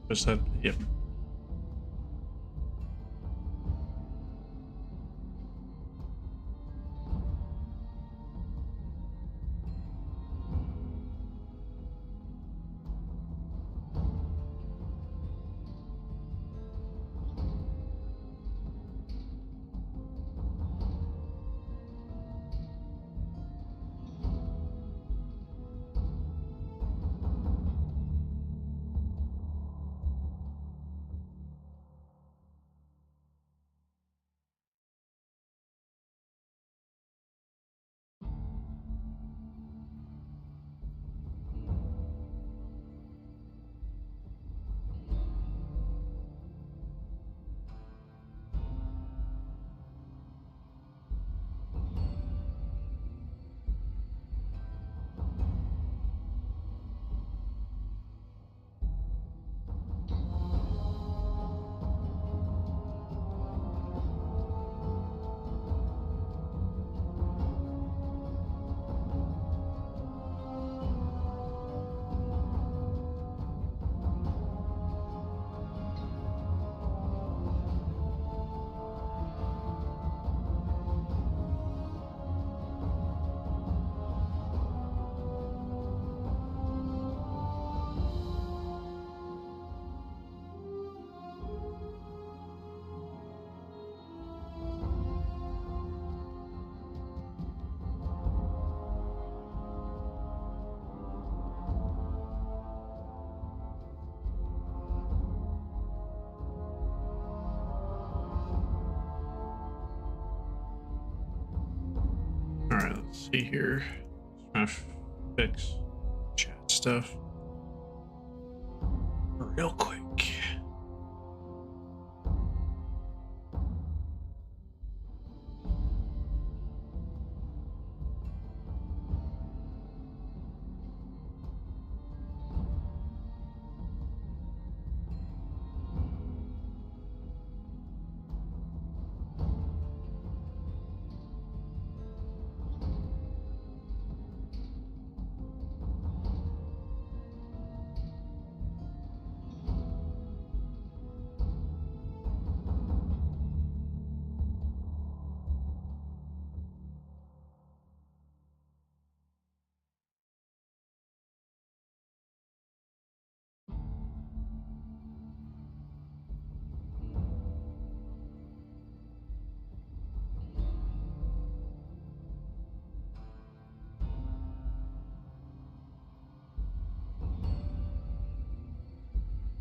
Was that? Yep. All right, let's see here. Trying to fix chat stuff real quick.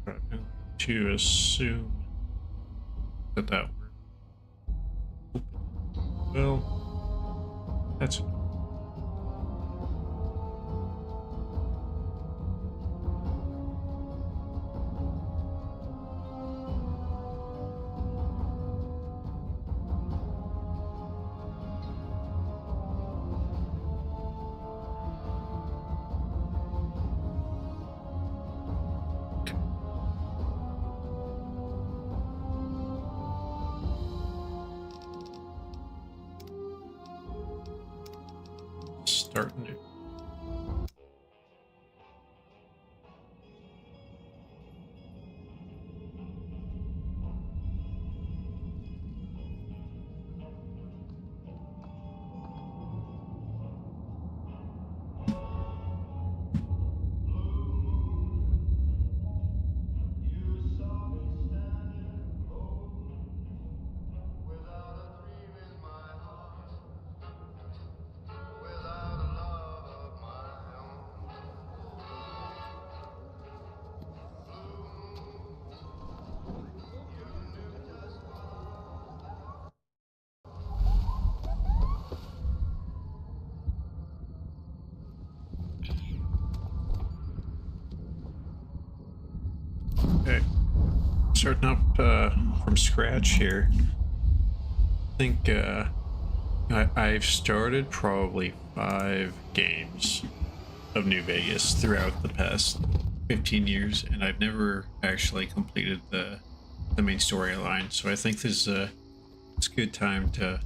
I'm going to assume that that worked. Well, that's starting to. Okay, starting up from scratch here. I think I've started probably 5 games of New Vegas throughout the past 15 years, and I've never actually completed the main storyline. So I think this is it's a good time to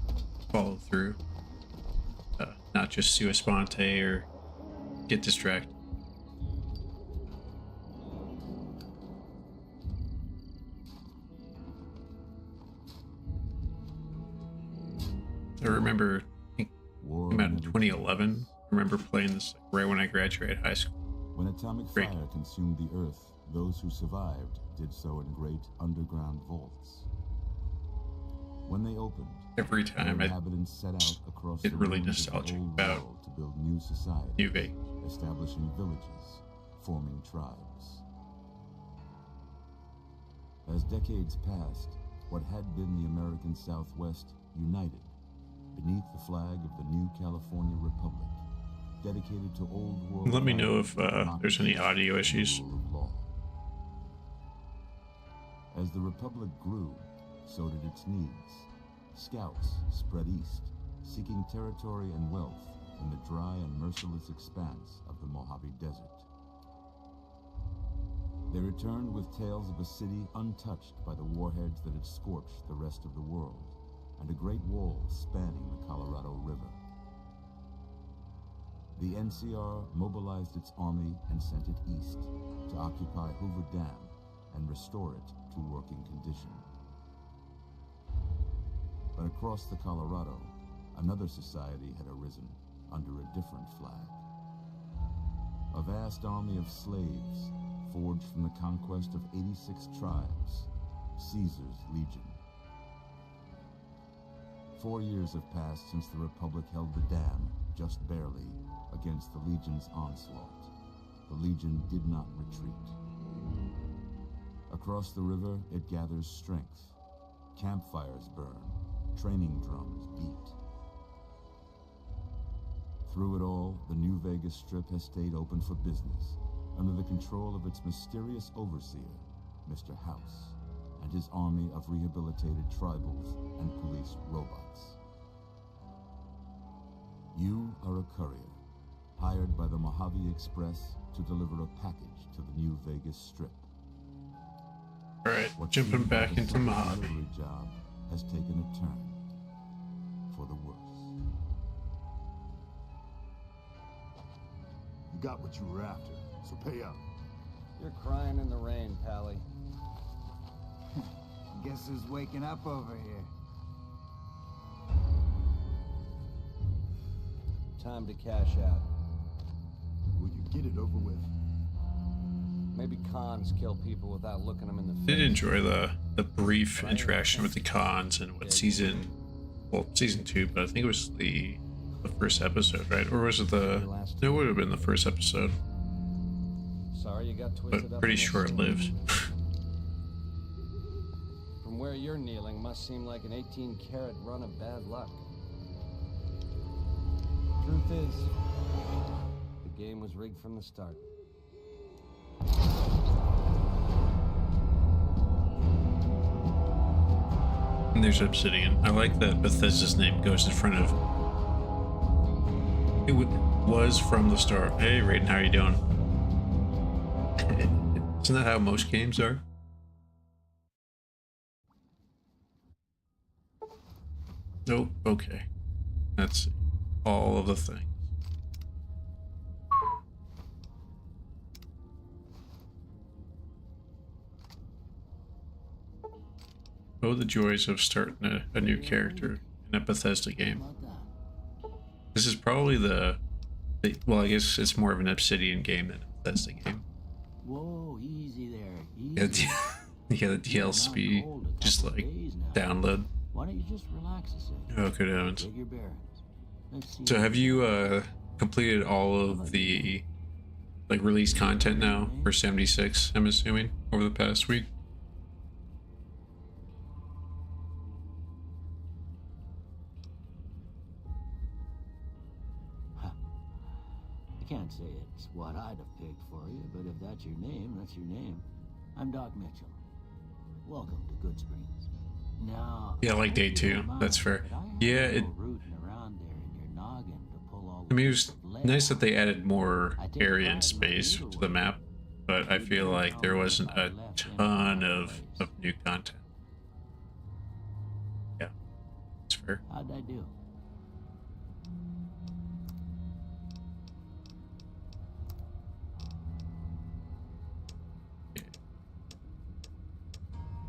follow through, not just sua sponte or get distracted. I remember, I think it came out in 2011. I remember playing this right when I graduated high school. When atomic Great. fire consumed the Earth, those who survived did so in great underground vaults. When they opened, Every time I inhabitants set out across get the really ruins of the nostalgic old about world to build new societies, New Vegas. establishing villages, forming tribes. As decades passed, what had been the American Southwest united beneath the flag of the new California Republic, dedicated to old world. Let me know if there's any audio issues. As the Republic grew, so did its needs. Scouts spread east, seeking territory and wealth in the dry and merciless expanse of the Mojave Desert. They returned with tales of a city untouched by the warheads that had scorched the rest of the world, and a great wall spanning the Colorado River. The NCR mobilized its army and sent it east to occupy Hoover Dam and restore it to working condition. But across the Colorado, another society had arisen under a different flag. A vast army of slaves forged from the conquest of 86 tribes, Caesar's Legion. 4 years have passed since the Republic held the dam, just barely, against the Legion's onslaught. The Legion did not retreat. Across the river, it gathers strength. Campfires burn, training drums beat. Through it all, the New Vegas Strip has stayed open for business, under the control of its mysterious overseer, Mr. House, and his army of rehabilitated tribals and police robots. You are a courier, hired by the Mojave Express to deliver a package to the New Vegas Strip. Alright, jumping back into Mojave. Delivery job has taken a turn for the worse. You got what you were after, so pay up. You're crying in the rain, Pally. Guess who's waking up over here? Time to cash out. Will you get it over with? Maybe cons kill people without looking them in the face. I did enjoy the brief interaction with the cons and what season 2, but I think it was the first episode, right? Or was it it would have been the first episode, Sorry you got twisted but up pretty in this short-lived. From where you're kneeling must seem like an 18-karat run of bad luck. Truth is, the game was rigged from the start. And there's Obsidian. I like that Bethesda's name goes in front of. It was from the start. Hey, Raiden, how are you doing? Isn't that how most games are? Nope. Okay. That's all of the things. Oh, the joys of starting a new character in a Bethesda game. This is probably well, I guess it's more of an Obsidian game than a Bethesda game. Whoa, easy there. Easy. Yeah, the DLC just like download. Why don't you just relax a second? Oh, good heavens. Take your bearings. Let's see. So have you completed all of the like released content now for 76, I'm assuming, over the past week? I can't say it's what I'd have picked for you, but if that's your name, that's your name. I'm Doc Mitchell. Welcome to Good Springs. Now, Yeah, like day 2. That's fair. Yeah, it. I mean, it was nice that they added more area and space to the map, but I feel like there wasn't a ton of new content. Yeah, that's fair. How'd I do?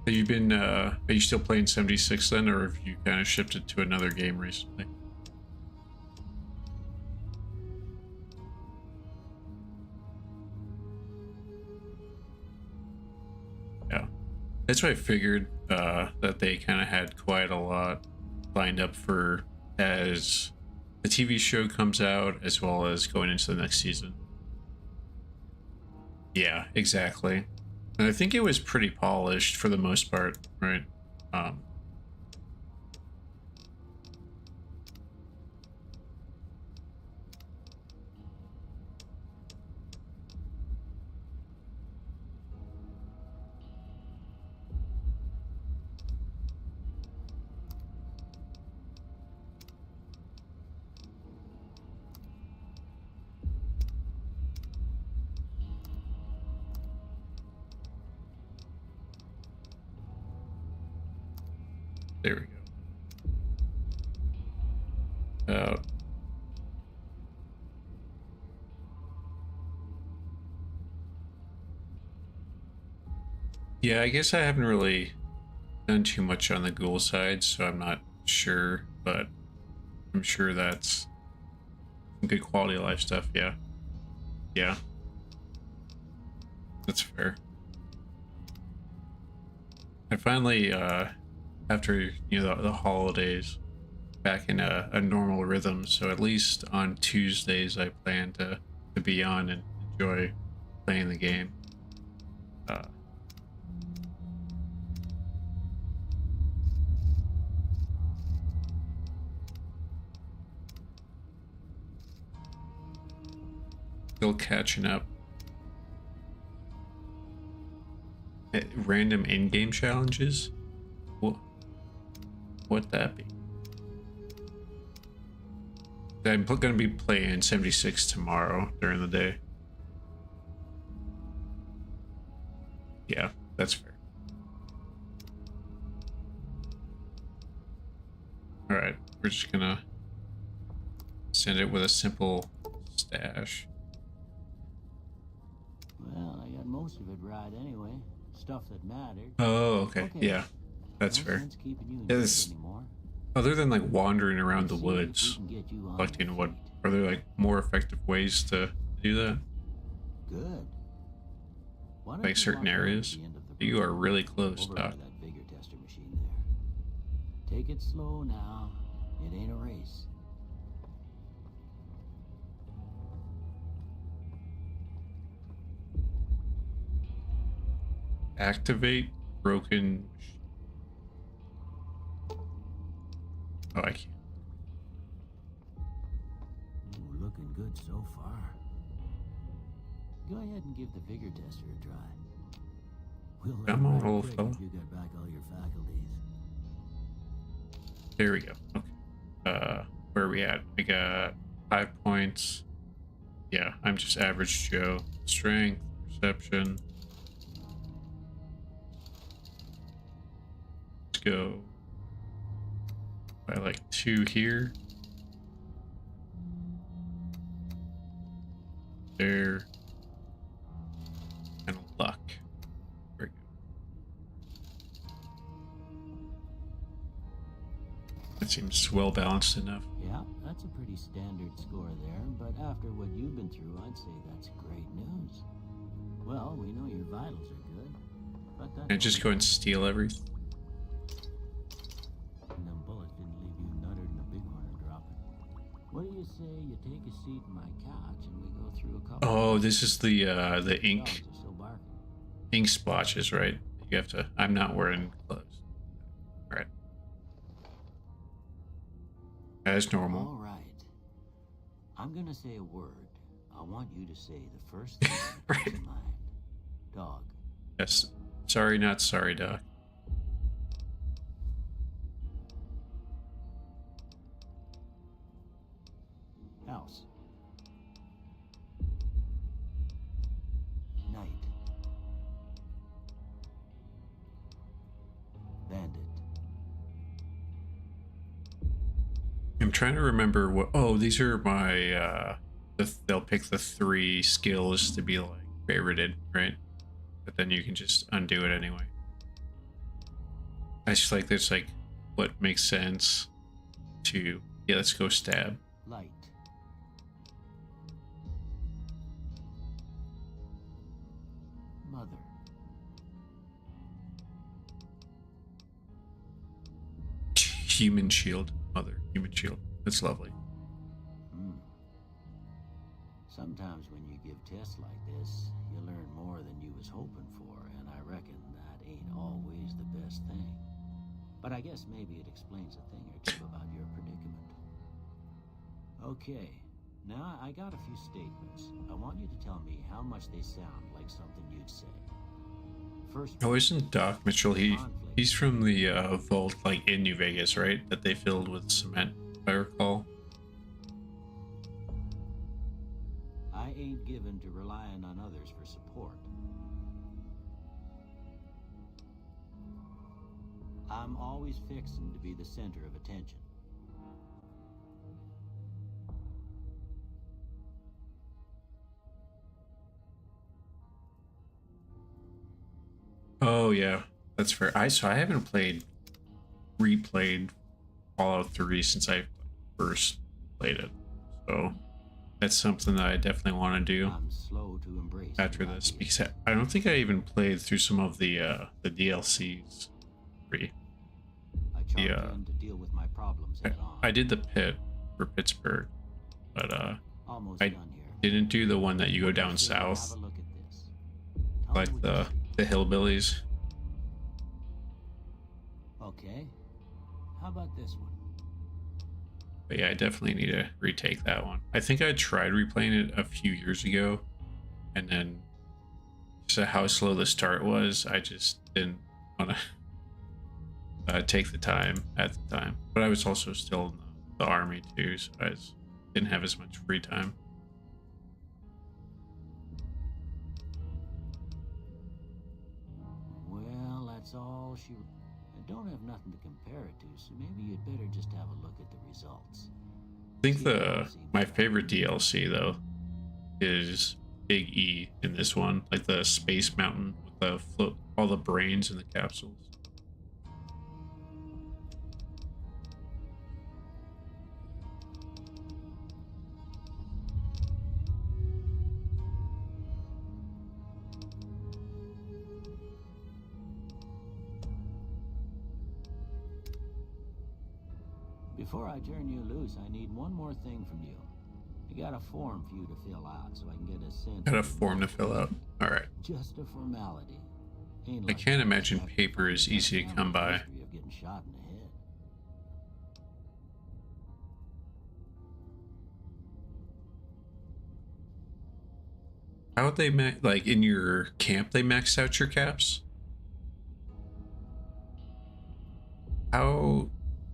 Have you been are you still playing 76 then, or have you kind of shifted to another game recently? Yeah, that's what I figured, that they kind of had quite a lot lined up for as the TV show comes out, as well as going into the next season. Yeah, exactly. And I think it was pretty polished for the most part, right? Um, there we go. Yeah, I guess I haven't really done too much on the ghoul side, so I'm not sure, but I'm sure that's some good quality of life stuff. Yeah, yeah, that's fair. I finally, after the holidays, back in a normal rhythm. So at least on Tuesdays, I plan to be on and enjoy playing the game. Uh, Still catching up. Random in-game challenges? What that be? I'm gonna be playing 76 tomorrow during the day. Yeah, that's fair. Alright, we're just gonna send it with a simple stash. Well, I got most of it right anyway. Stuff that mattered. Oh, okay. Yeah, that's No fair. sense keeping you in Yeah, bed this- anymore. Other than like wandering around the Let's see if we woods, can get you on collecting your what feet. are there like more effective ways to do that? Good. Why don't Like you certain walk over to areas? the end of the You room, are really close, over Doc. by that vigor tester machine there. Take it slow now. It ain't a race. Activate broken. Oh, I can't. Ooh, looking good so far. Go ahead and give the vigor tester a try. We'll let Come on, right old quick fella. if you got back all your faculties. There we go. Okay. Where are we at? I got 5 points. Yeah, I'm just average Joe. Strength, perception. Let's go. I like 2 here. There. And luck. There we go. That seems well balanced enough. Yeah, that's a pretty standard score there, but after what you've been through, I'd say that's great news. Well, we know your vitals are good, but that Can I just go and steal everything? and them bullets didn't leave you nuttered in a bighorn or dropping. What do you say you take a seat in my couch and we go through a couple? Oh, this is the ink Dogs are still barking. ink splotches, right? You have to. I'm not wearing clothes. All right. As normal. All right. I'm gonna say a word. I want you to say the first thing that comes Right. to mind. Dog. Yes. Sorry, not sorry, Doc. House. Night. Bandit. I'm trying to remember what. Oh, these are my. They'll pick the 3 skills to be like favorited, right? But then you can just undo it anyway. I just like there's like what makes sense to, yeah, let's go stab. Light. Mother. Human shield. Mother. Human shield. That's lovely. Sometimes when you give tests like this, you learn more than you was hoping for, and I reckon that ain't always the best thing. But I guess maybe it explains a thing or two about your predicament. Okay, now I got a few statements. I want you to tell me how much they sound like something you'd say. First, Oh, isn't Doc Mitchell? He's from the vault, like in New Vegas, right? That they filled with cement, if I recall. I ain't given to relying on others for support. I'm always fixing to be the center of attention. Oh yeah, that's fair. I haven't replayed Fallout 3 since I first played it, so that's something that I definitely want to do I'm slow to embrace after this, because I don't think I even played through some of the DLCs. I charge in to deal with my problems head on. I did the pit for Pittsburgh, but Almost I done here. didn't do the one that you go down Okay, south, have a look at this. Tell me like what you the hillbillies. see. Okay. How about this one? But yeah, I definitely need to retake that one. I think I tried replaying it a few years ago, and then so how slow the start was, I just didn't want to take the time at the time. But I was also still in the army too, so I didn't have as much free time. Well, that's all she... I don't have nothing to compare it to, so maybe you'd better just have a look at the results. I think my favorite DLC though is Big E in this one, like the space mountain with the all the brains in the capsules. Before I turn you loose, I need one more thing from you. I got a form for you to fill out so I can get a sense. Got a of your form to fill out. All right. Just a formality. Ain't I like can't you imagine have to paper find is a easy to family come by. history of getting shot in the head. How would they like in your camp? They maxed out your caps.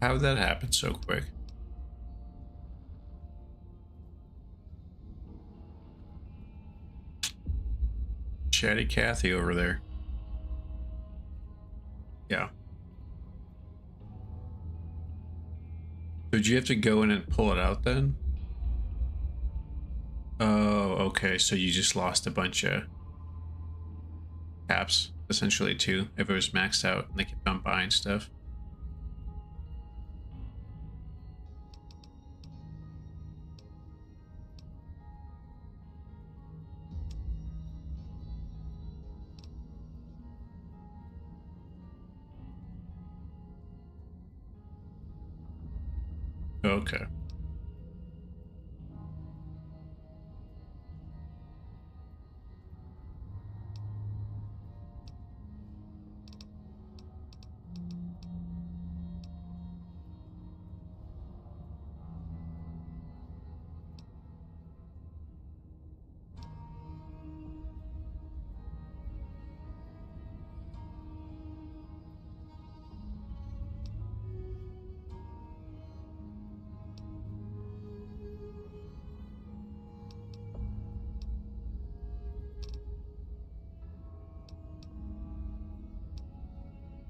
How did that happen so quick? Chatty Cathy over there. Yeah. Did you have to go in and pull it out then? Oh, okay. So you just lost a bunch of caps, essentially, too, if it was maxed out and they kept on buying stuff. Okay.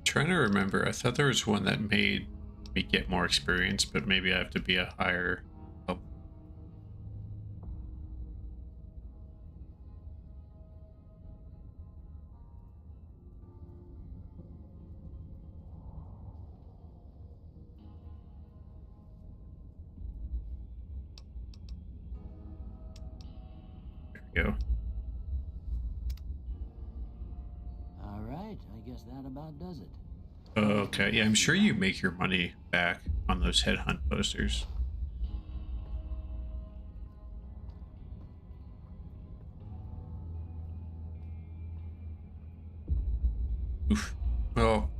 Trying to remember, I thought there was one that made me get more experience, but maybe I have to be a higher level. go. All right, I guess that about does it. Okay, yeah, I'm sure you make your money back on those headhunt posters. Oof. Well,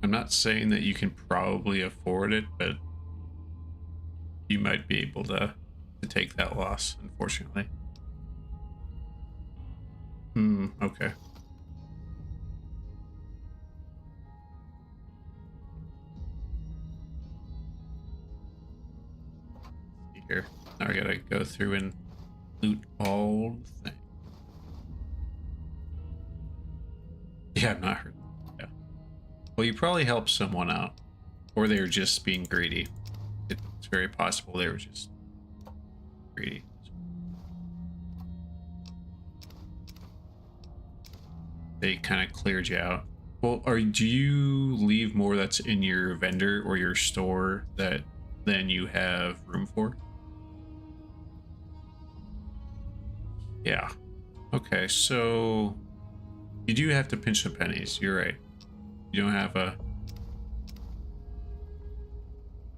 I'm not saying that you can probably afford it, but you might be able to take that loss, unfortunately. Okay. Here. Now I gotta go through and loot all the things. Yeah, I'm not hurt. Yeah. Well, you probably helped someone out. Or they were just being greedy. It's very possible they were just greedy. They kind of cleared you out. Well, do you leave more that's in your vendor or your store that then you have room for? Yeah. Okay, so you do have to pinch the pennies. You're right. You don't have a...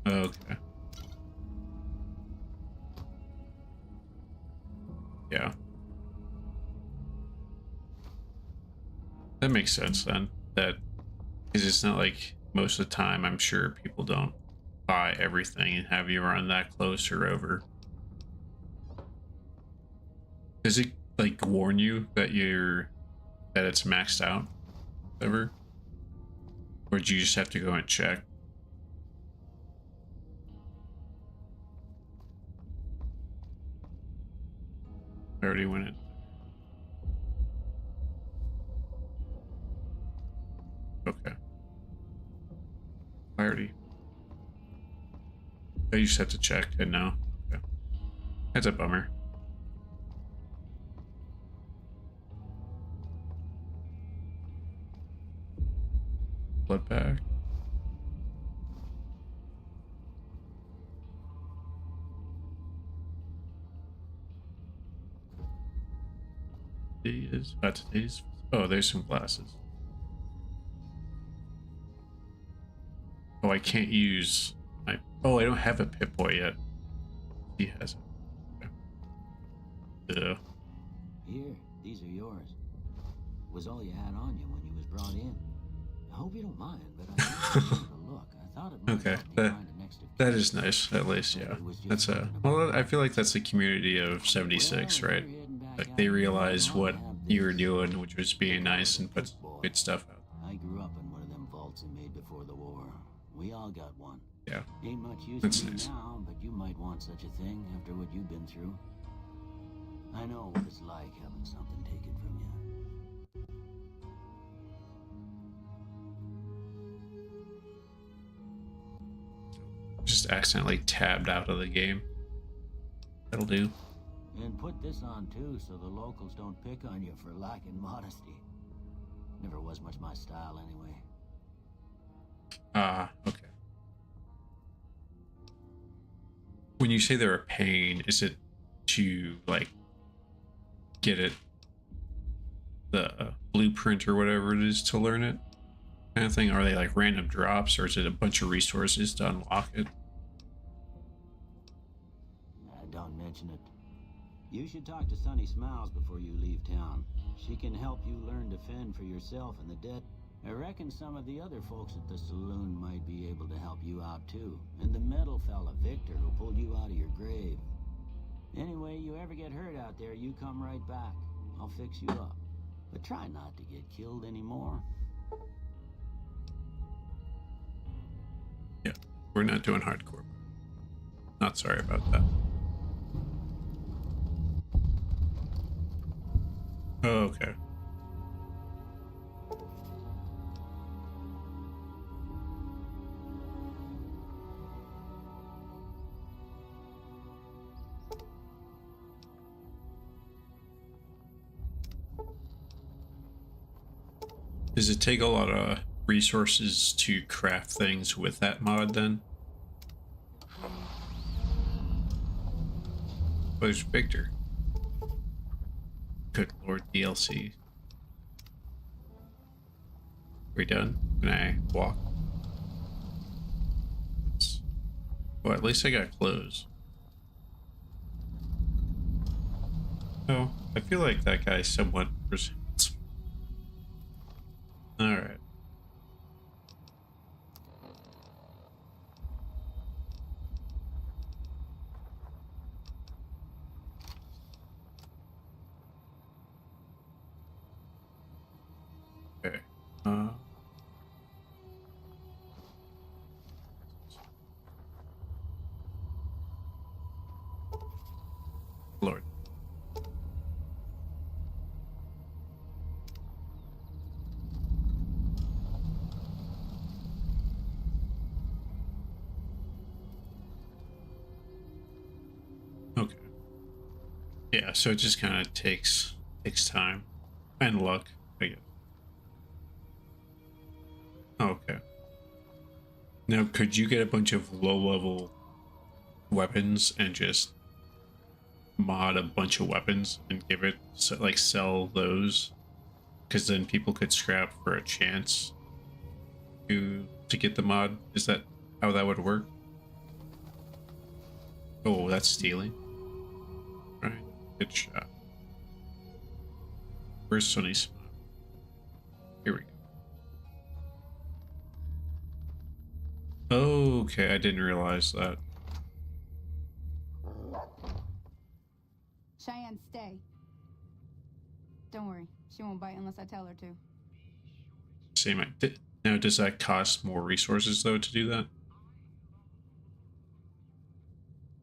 Okay. Yeah. That makes sense then. That because it's not like most of the time I'm sure people don't buy everything and have you run that close or over. Does it like warn you that it's maxed out ever? Or do you just have to go and check? I already went in. Okay. I just have to check and now. Okay. That's a bummer. Blood bag. Today's. Oh, there's some glasses. Oh, I can't use my. Oh, I don't have a Pip-Boy yet. He has it. Okay. Here, these are yours. Was all you had on you when you was brought in. I hope you don't mind, but I need to look. I thought it might Okay, help me find an extra that piece. is nice. At least, yeah. That's a. Well, I feel like that's the community of 76, Well, right? we're heading back Like out they here. realize I'll what have you were this. doing, which was being nice and put good stuff out. I grew up in one of them vaults they made before the war. We all got one. Yeah. Ain't much use That's to me nice. now, but you might want such a thing after what you've been through. I know what it's like having something taken from you. Just accidentally tabbed out of the game. That'll do. And put this on too, so the locals don't pick on you for lacking modesty. Never was much my style anyway. Ah, okay. When you say they're a pain, is it to like get it the blueprint or whatever it is to learn it kind of thing? Are they like random drops or is it a bunch of resources to unlock it? Don't mention it. You should talk to Sunny Smiles before you leave town. She can help you learn to fend for yourself and the dead. I reckon some of the other folks at the saloon might be able to help you out too. And the metal fella, Victor, who pulled you out of your grave. Anyway, you ever get hurt out there, you come right back. I'll fix you up. But try not to get killed anymore. Yeah, we're not doing hardcore. Not sorry about that. Oh, okay. Does it take a lot of resources to craft things with that mod then? Where's Victor? Good Lord, DLC. We done? Can I walk? Well, at least I got clothes. Oh, I feel like that guy somewhat resembles. Alright. Okay. Lord. Okay. Yeah, so it just kind of takes time and luck, I guess. Okay. Now, could you get a bunch of low-level weapons and just mod a bunch of weapons and give it, so, like, sell those? Because then people could scrap for a chance to get the mod. Is that how that would work? Oh, that's stealing. Right. Good shot. Where's Sonny's spot? Here we go. Okay, I didn't realize that. Cheyenne, stay. Don't worry, she won't bite unless I tell her to. Same. Now, does that cost more resources though to do that?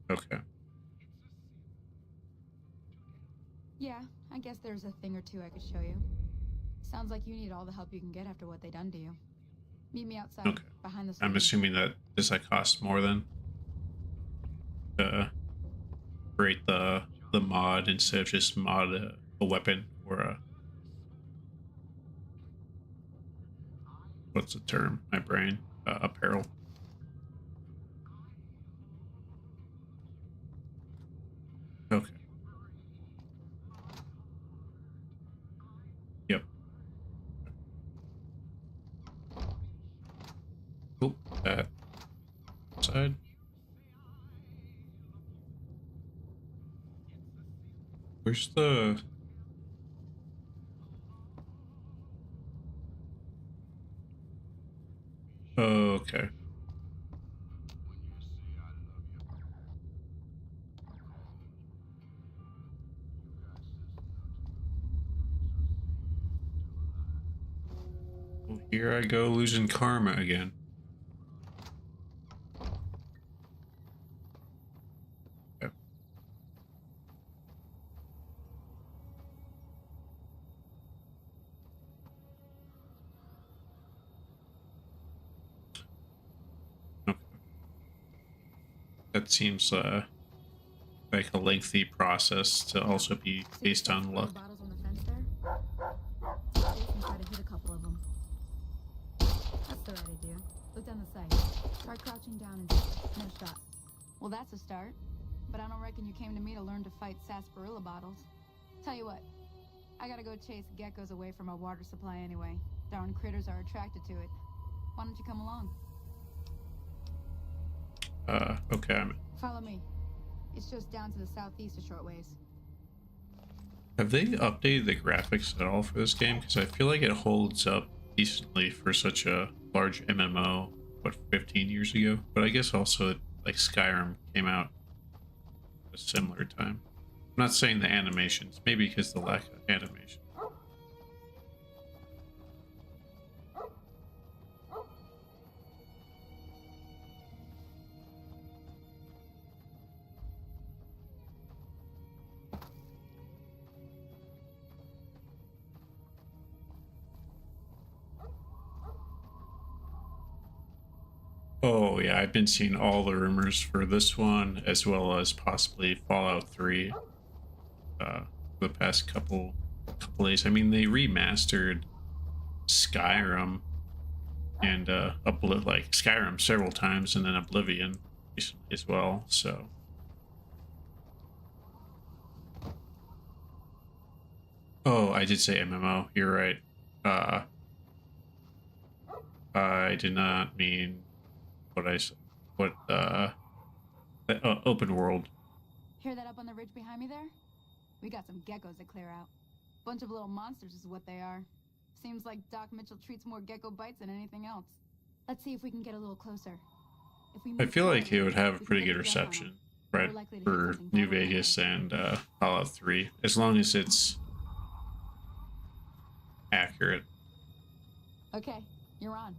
Okay. Yeah, I guess there's a thing or two I could show you. Sounds like you need all the help you can get after what they done to you. Meet me outside, Okay. behind the I'm screen. assuming that does that cost more than create the mod instead of just mod a weapon or a, what's the term? My brain. Apparel. Okay. Yep. Oh, that side. Where's the? Oh, okay. Well, here I go losing karma again. Yep. Okay. That seems like a lengthy process to also be based on luck. Bottles on the fence there? Jason tried to hit a couple of them. That's the right idea. Look down the sight. Try crouching down and no shot. Well, that's a start. But I don't reckon you came to me to learn to fight sarsaparilla bottles. Tell you what, I gotta go chase geckos away from our water supply anyway. Darn critters are attracted to it. Why don't you come along? Okay. Follow me. It's just down to the southeast a short ways. Have they updated the graphics at all for this game? Because I feel like it holds up decently for such a large MMO, what, 15 years ago? But I guess also, like, Skyrim came out at a similar time. I'm not saying the animations, maybe because the lack of animation. Oh yeah, I've been seeing all the rumors for this one as well as possibly Fallout 3 for the past couple days. I mean, they remastered Skyrim and like Skyrim several times and then Oblivion recently as well, so Oh, I did say MMO. You're right. I did not mean what I said. What, open world. Hear that up on the ridge behind me there? We got some geckos to clear out. Bunch of little monsters is what they are. Seems like Doc Mitchell treats more gecko bites than anything else. Let's see if we can get a little closer. If we I move feel like quietly, it would have a we can pretty get good a jump on 'em. reception, right, We're likely to hit for something New vital anyway. Vegas and Fallout 3, as long as it's accurate. Okay, you're on.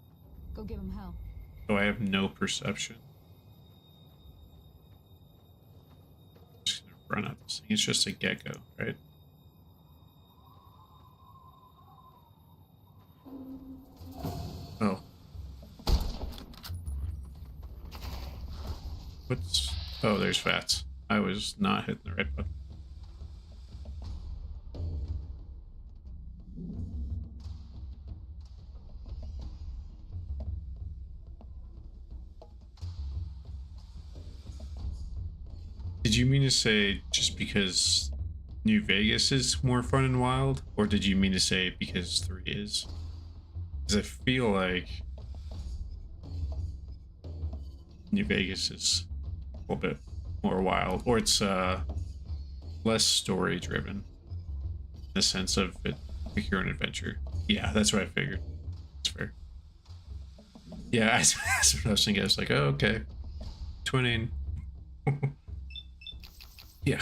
Go give him hell. So I have no perception. Just gonna run out this thing. It's just a gecko, right? Oh. What's... Oh, there's Fats. I was not hitting the right button. Did you mean to say just because New Vegas is more fun and wild? Or did you mean to say because 3 is? Because I feel like New Vegas is a little bit more wild. Or it's less story driven. In the sense of it, like you're an adventure. Yeah, that's what I figured. That's fair. Yeah, that's what I was thinking. I was like, oh, okay. Twinning. Yeah.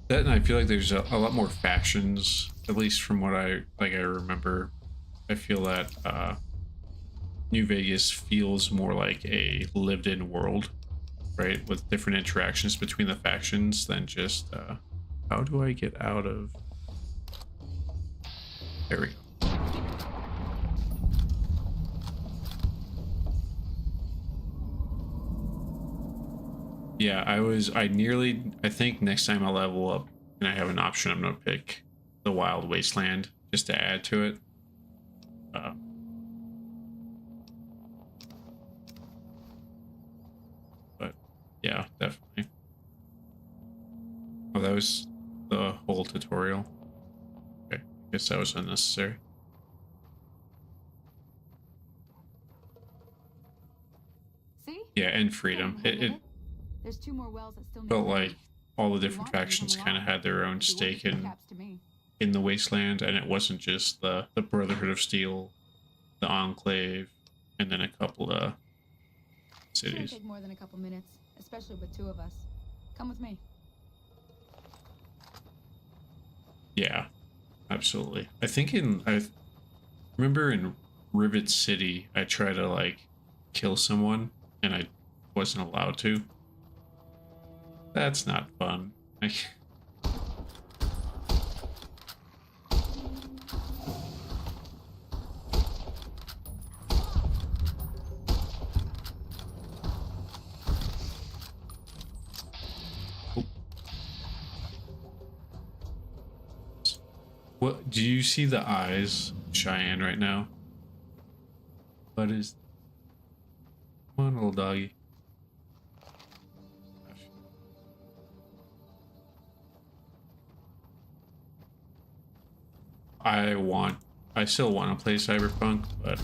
That, and I feel like there's a lot more factions, at least from what I remember. I feel that New Vegas feels more like a lived-in world, right, with different interactions between the factions than just how do I get out of... There we go. Yeah, I think next time I level up and I have an option, I'm gonna pick the Wild Wasteland just to add to it. But yeah, definitely. Oh, that was the whole tutorial. Okay, I guess that was unnecessary. See? Yeah, and freedom. It There's 2 more wells that still need felt drilling. like all the If you different want, leave them factions kind of alone. had their own If you want, stake give in caps to me. the wasteland, and it wasn't just the Brotherhood of Steel, the Enclave, and then a couple of Shouldn't cities. take more than a couple minutes, especially with 2 of us. Come with me. Yeah, absolutely. I remember in Rivet City, I tried to like kill someone and I wasn't allowed to. That's not fun. What do you see the eyes, Cheyenne, right now? What is... Come on, little doggy. I still want to play Cyberpunk, but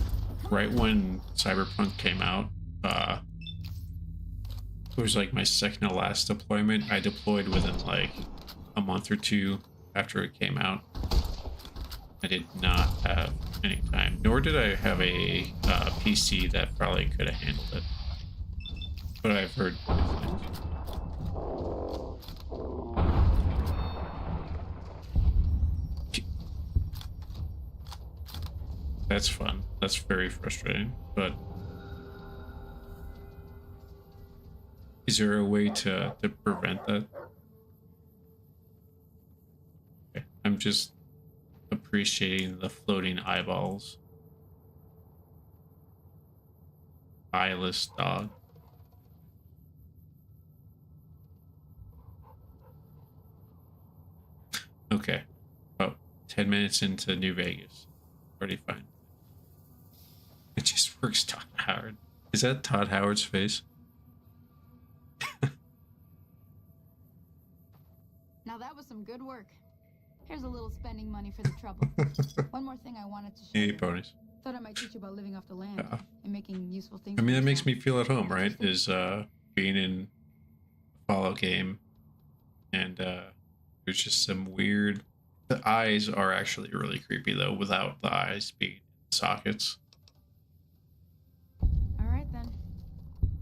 right when Cyberpunk came out, it was like my second to last deployment. I deployed within like a month or 2 after it came out. I did not have any time, nor did I have a PC that probably could have handled it. But I've heard good things. That's fun. That's very frustrating, but is there a way to prevent that? Okay. I'm just appreciating the floating eyeballs. Eyeless dog. Okay. About 10 minutes into New Vegas. Already fine. It just works Todd Howard. Is that Todd Howard's face? Now that was some good work. Here's a little spending money for the trouble. One more thing I wanted to show Hey, you. ponies. Thought I might teach you about living off the land Yeah. and making useful things. I mean, for that makes yourself. me feel at home, right? Is being in a Fallout game, and there's just some weird. The eyes are actually really creepy though, without the eyes being sockets. All right then.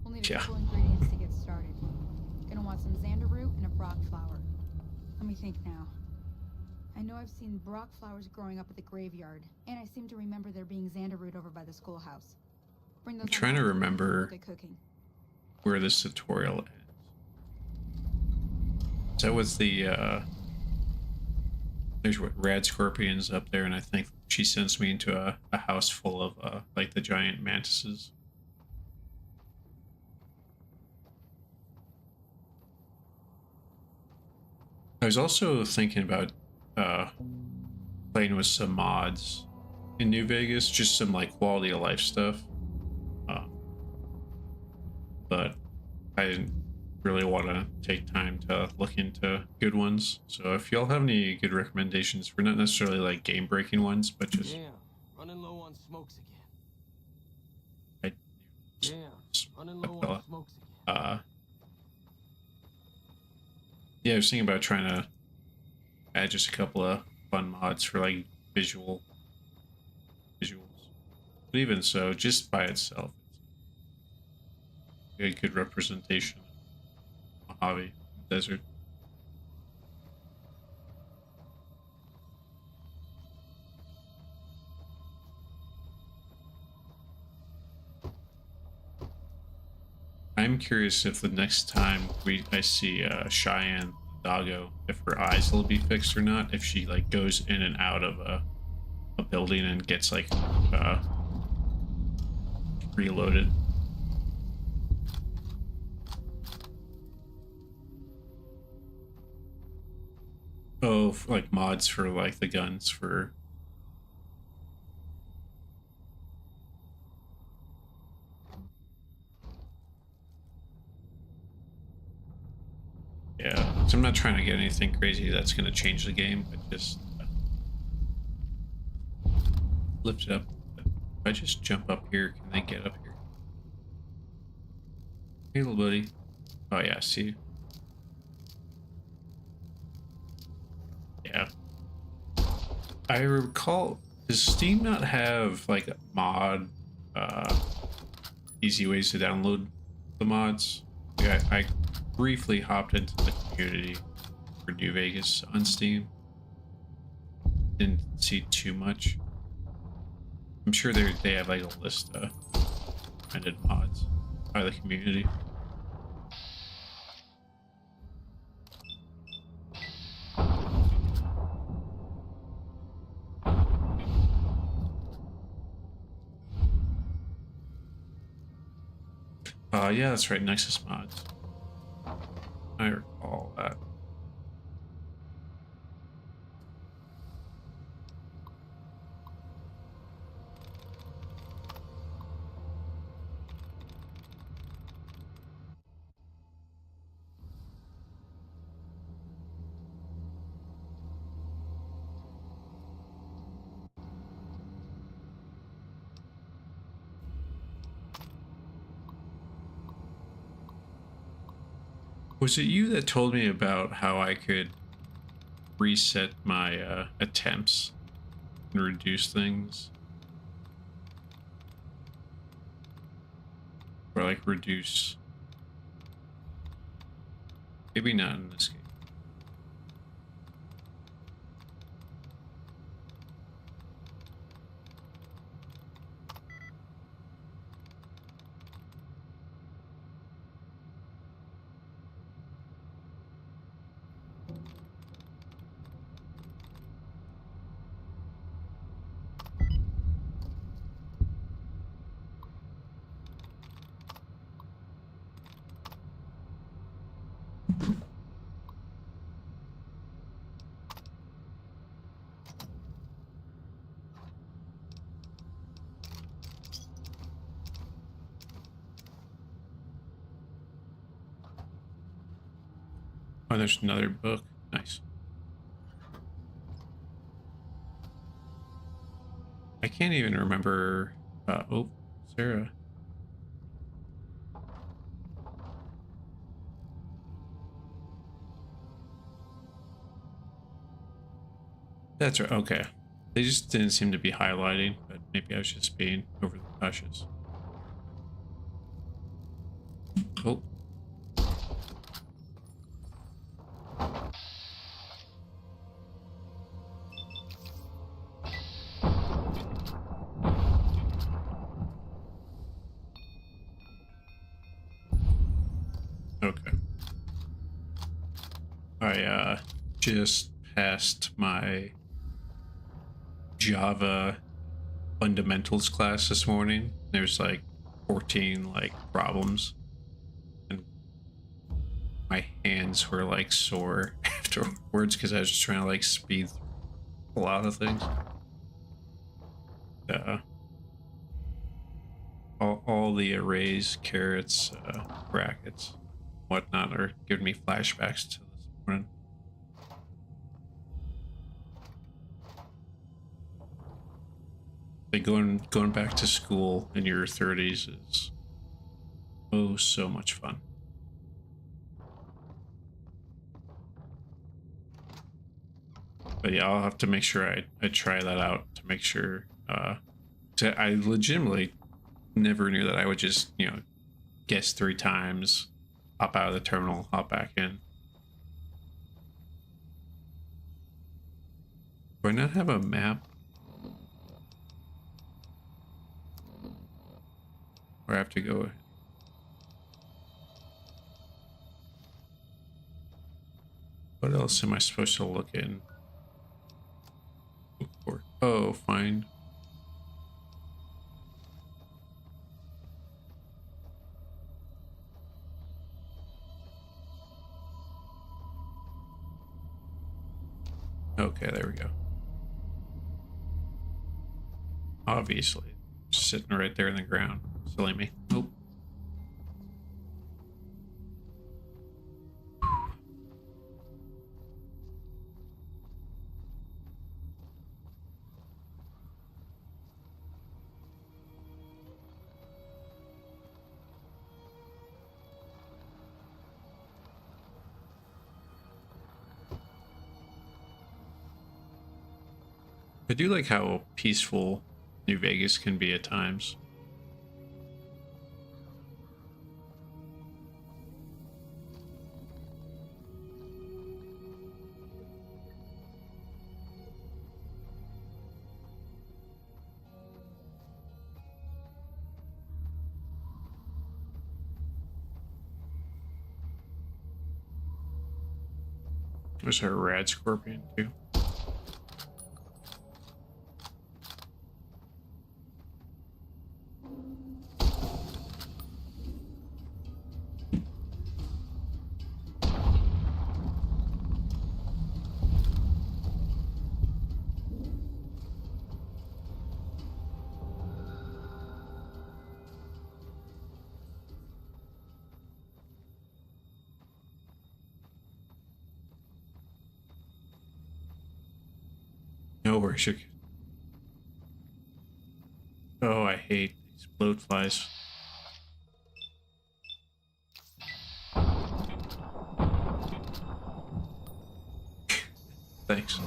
We'll need a Yeah. couple ingredients to get started. Gonna want some xander root and a brock flower. Let me think now. I know I've seen brock flowers growing up at the graveyard, and I seem to remember there being xander root over by the schoolhouse. Bring those. I'm trying to remember We'll get cooking. where this tutorial ends. That was the there's what rad scorpions up there, and I think she sends me into a house full of like the giant mantises. I was also thinking about playing with some mods in New Vegas, just some like quality of life stuff. But I didn't really want to take time to look into good ones. So if y'all have any good recommendations for not necessarily like game breaking ones, but just Yeah, running low on smokes again. I, Yeah, running low fella. on smokes again. Yeah, I was thinking about trying to add just a couple of fun mods for like visuals. But even so, just by itself, it's a good representation of Mojave Desert. I'm curious if the next time I see Cheyenne Doggo, if her eyes will be fixed or not, if she like goes in and out of a building and gets like reloaded. Oh, like mods for like the guns for. Yeah, so I'm not trying to get anything crazy that's going to change the game, but just lift it up. If I just jump up here, can they get up here? Hey, little buddy. Oh, yeah, see? Yeah. I recall, does Steam not have like a mod, easy ways to download the mods? Yeah, I briefly hopped into the community for New Vegas on Steam. Didn't see too much. I'm sure they have like a list of recommended mods by the community. Yeah, that's right, Nexus mods. I recall that. Was it you that told me about how I could reset my attempts and reduce things? Or like reduce... Maybe not in this game. Oh, there's another book. Nice. I can't even remember. Oh, Sarah. That's right. Okay. They just didn't seem to be highlighting, but maybe I was just being over the cautious. Oh. Okay. I just passed my Java fundamentals class this morning. There's like 14 like problems, and my hands were like sore afterwards because I was just trying to like speed through a lot of things. All the arrays, carrots, brackets, whatnot are giving me flashbacks to this morning. Like going back to school in your 30s is oh so much fun. But yeah, I'll have to make sure I try that out to make sure. I legitimately never knew that I would just, you know, guess 3 times, hop out of the terminal, hop back in. Do I not have a map? Or I have to go. What else am I supposed to look in? Look for? Oh, find. Okay, there we go. Obviously, sitting right there in the ground. Silly me. Nope. I do like how peaceful New Vegas can be at times. There's a rad scorpion too. No, where should. Oh, I hate these bloat flies. Thanks.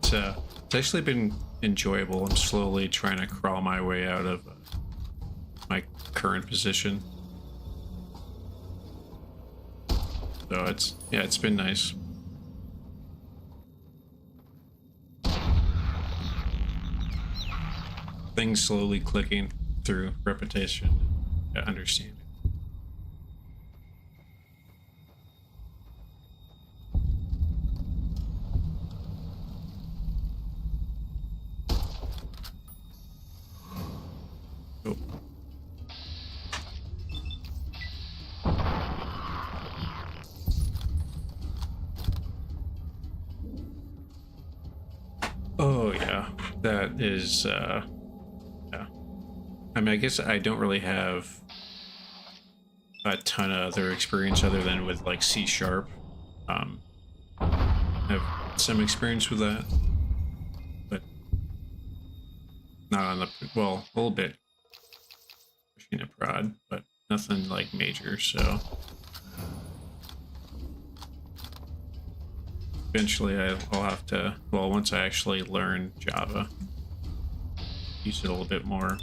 It's actually been enjoyable. I'm slowly trying to crawl my way out of my current position. So it's been nice. Things slowly clicking through repetition and understanding. Oh yeah, that is yeah. I mean, I guess I don't really have a ton of other experience other than with like C#. I have some experience with that, but Not on the, well, a little bit pushing a prod, but nothing like major, so eventually I'll have to, well, once I actually learn Java, use it a little bit more,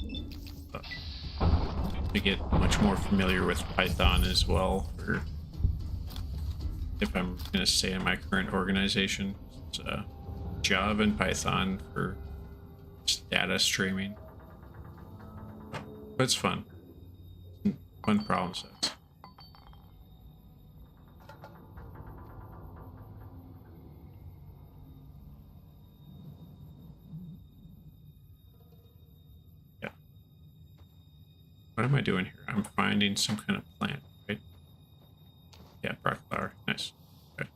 to get much more familiar with Python as well, for if I'm going to stay in my current organization. It's Java and Python for just data streaming. But it's fun. Fun problem sets. Yeah. What am I doing here? I'm finding some kind of plant, right? Yeah, broccoli flower. Nice. Okay.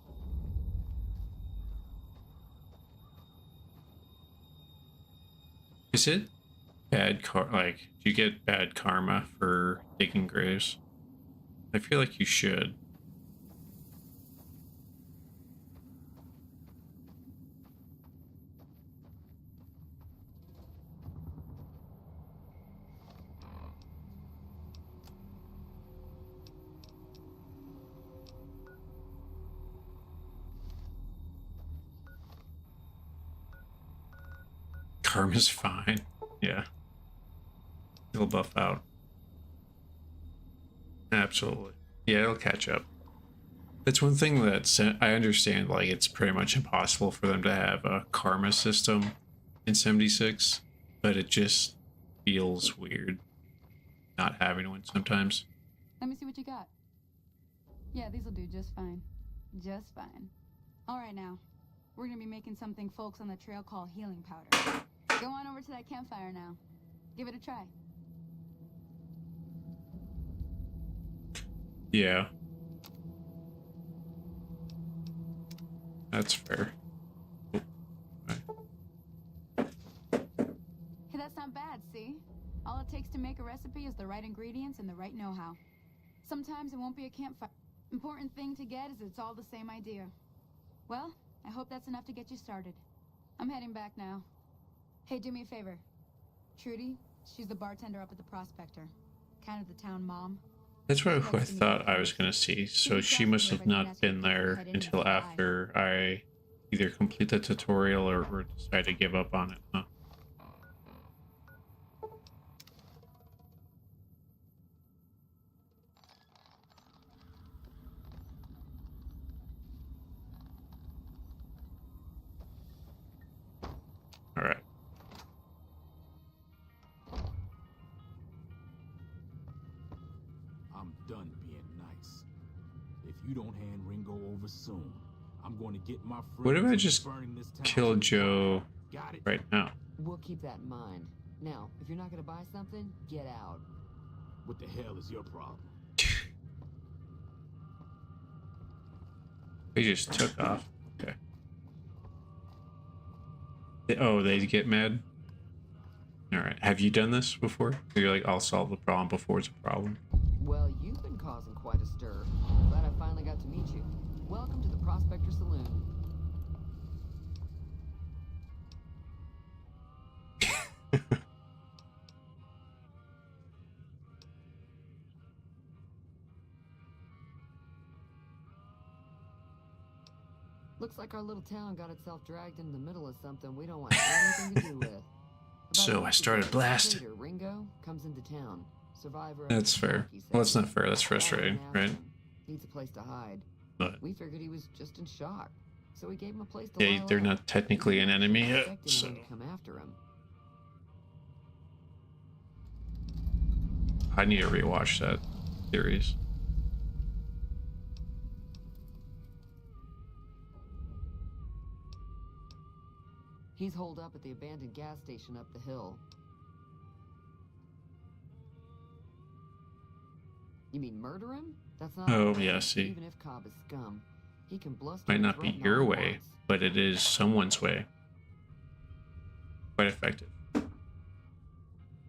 Is it bad like, do you get bad karma for digging graves? I feel like you should. Karma's fine. Yeah. It'll buff out. Absolutely. Yeah, it'll catch up. That's one thing that I understand, like, it's pretty much impossible for them to have a karma system in 76, but it just feels weird not having one sometimes. Let me see what you got. Yeah, these'll do just fine. Just fine. Alright now. We're gonna be making something folks on the trail call healing powder. Go on over to that campfire now. Give it a try. Yeah. That's fair. Oh, right. Hey, that's not bad, see? All it takes to make a recipe is the right ingredients and the right know-how. Sometimes it won't be a campfire. Important thing to get is it's all the same idea. Well, I hope that's enough to get you started. I'm heading back now. Hey, do me a favor. Trudy, she's the bartender up at the Prospector. Kind of the town mom. That's what I thought I was going to see. So she must have not been there until after I either complete the tutorial or decide to give up on it, huh? All right. I'm done being nice. If you don't hand Ringo over soon, I'm going to get my friends. What if I just burning this town kill to Joe the ground. Got it? right now? We'll keep that in mind. Now, if you're not gonna buy something, get out. What the hell is your problem? They just took off. Okay. Oh, they get mad? Alright. Have you done this before? You're like, I'll solve the problem before it's a problem. Well, you've been causing quite a stir. Glad I finally got to meet you. Welcome to the Prospector Saloon. Looks like our little town got itself dragged into the middle of something we don't want anything to do with. About So a I week started ago, blasting. later, Ringo comes into town. Survivor of That's the fair. attack, he Well, that's said. not fair. That's All right, frustrating, now, right? Needs a place to hide. But We figured he was just in shock, so we gave him a place to yeah, lie they're low. not technically an enemy Didn't yet, expect so anyone to come after him. I need to rewatch that series. He's holed up at the abandoned gas station up the hill. You mean murder him? That's not. Oh, okay. yeah, see. Even if Cobb is scum, he can bluster. Might and not be threaten your all he way, wants. but it is someone's way. Quite effective.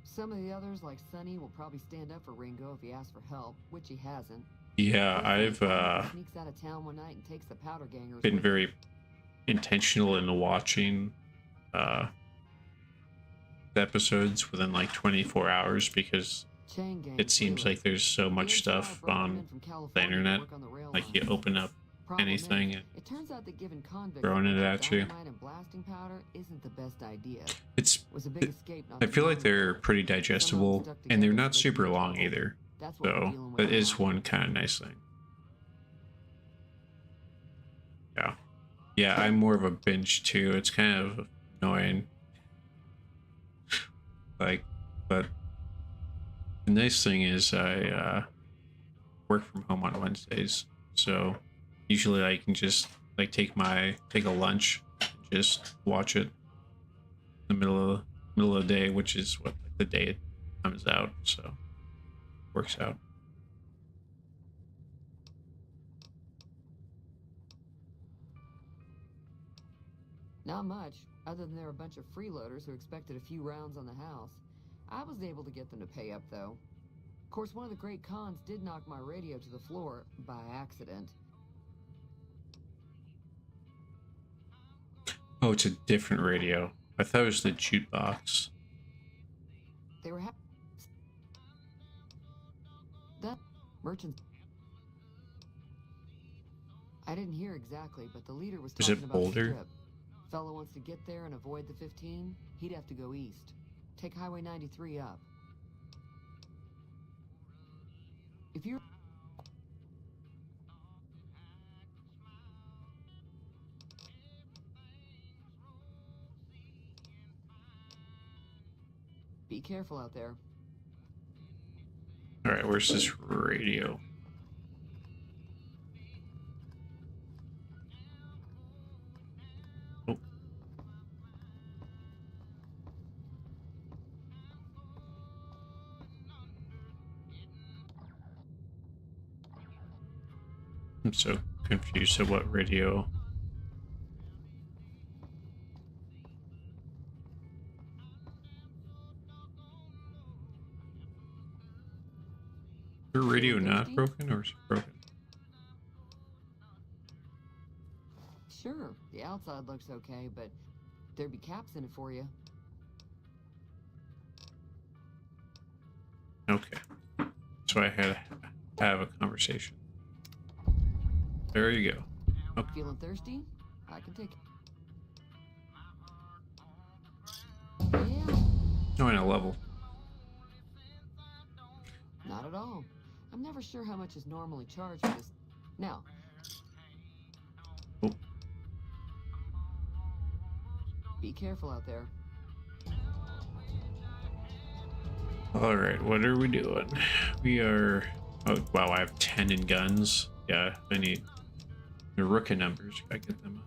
Some of the others, like Sonny, will probably stand up for Ringo if he asks for help, which he hasn't. Yeah, I've Sneaks out of town one night and takes the powder gangers been with very intentional in watching episodes within like 24 hours because Chain gang it seems killer. like there's so The much NCR stuff brought them on in from the California to internet. work on the rail Like you lines. open up Problem anything is, and it turns out that giving convicts throwing a it bunch of at you. dynamite and blasting powder isn't the best idea. It's Was a big escape not I too feel long like they're ago. pretty Somehow we digestible stuck and they're together not so they super could get long trouble. either. That's what we're So dealing with that is now. one kind of nice thing. Yeah. Yeah, I'm more of a binge too. It's kind of annoying. Like, but the nice thing is I work from home on Wednesdays. So usually I can just like take a lunch and just watch it in the middle of the day, which is what like the day it comes out. So works out. Not much, other than there were a bunch of freeloaders who expected a few rounds on the house. I was able to get them to pay up, though. Of course, one of the great cons did knock my radio to the floor by accident. Oh, it's a different radio. I thought it was the jukebox. They were that merchants. I didn't hear exactly, but the leader was Is talking it about the Boulder? strip. Fellow wants to get there and avoid the 15, he'd have to go east. Take Highway 93 up. If you're... Be careful out there. All right, where's this radio? Oh. I'm so confused at what radio. Is your radio not broken or is it broken? Sure, the outside looks okay, but there'd be caps in it for you. Okay. So I had to have a conversation. There you go. Okay. Feeling thirsty? I can take it. Yeah, Join a level. not at all. I'm never sure how much is normally charged for this. Now, Oh. be careful out there. All right, what are we doing? We are. Oh wow, I have 10 in guns. Yeah, I need the rookie numbers. Gotta get them.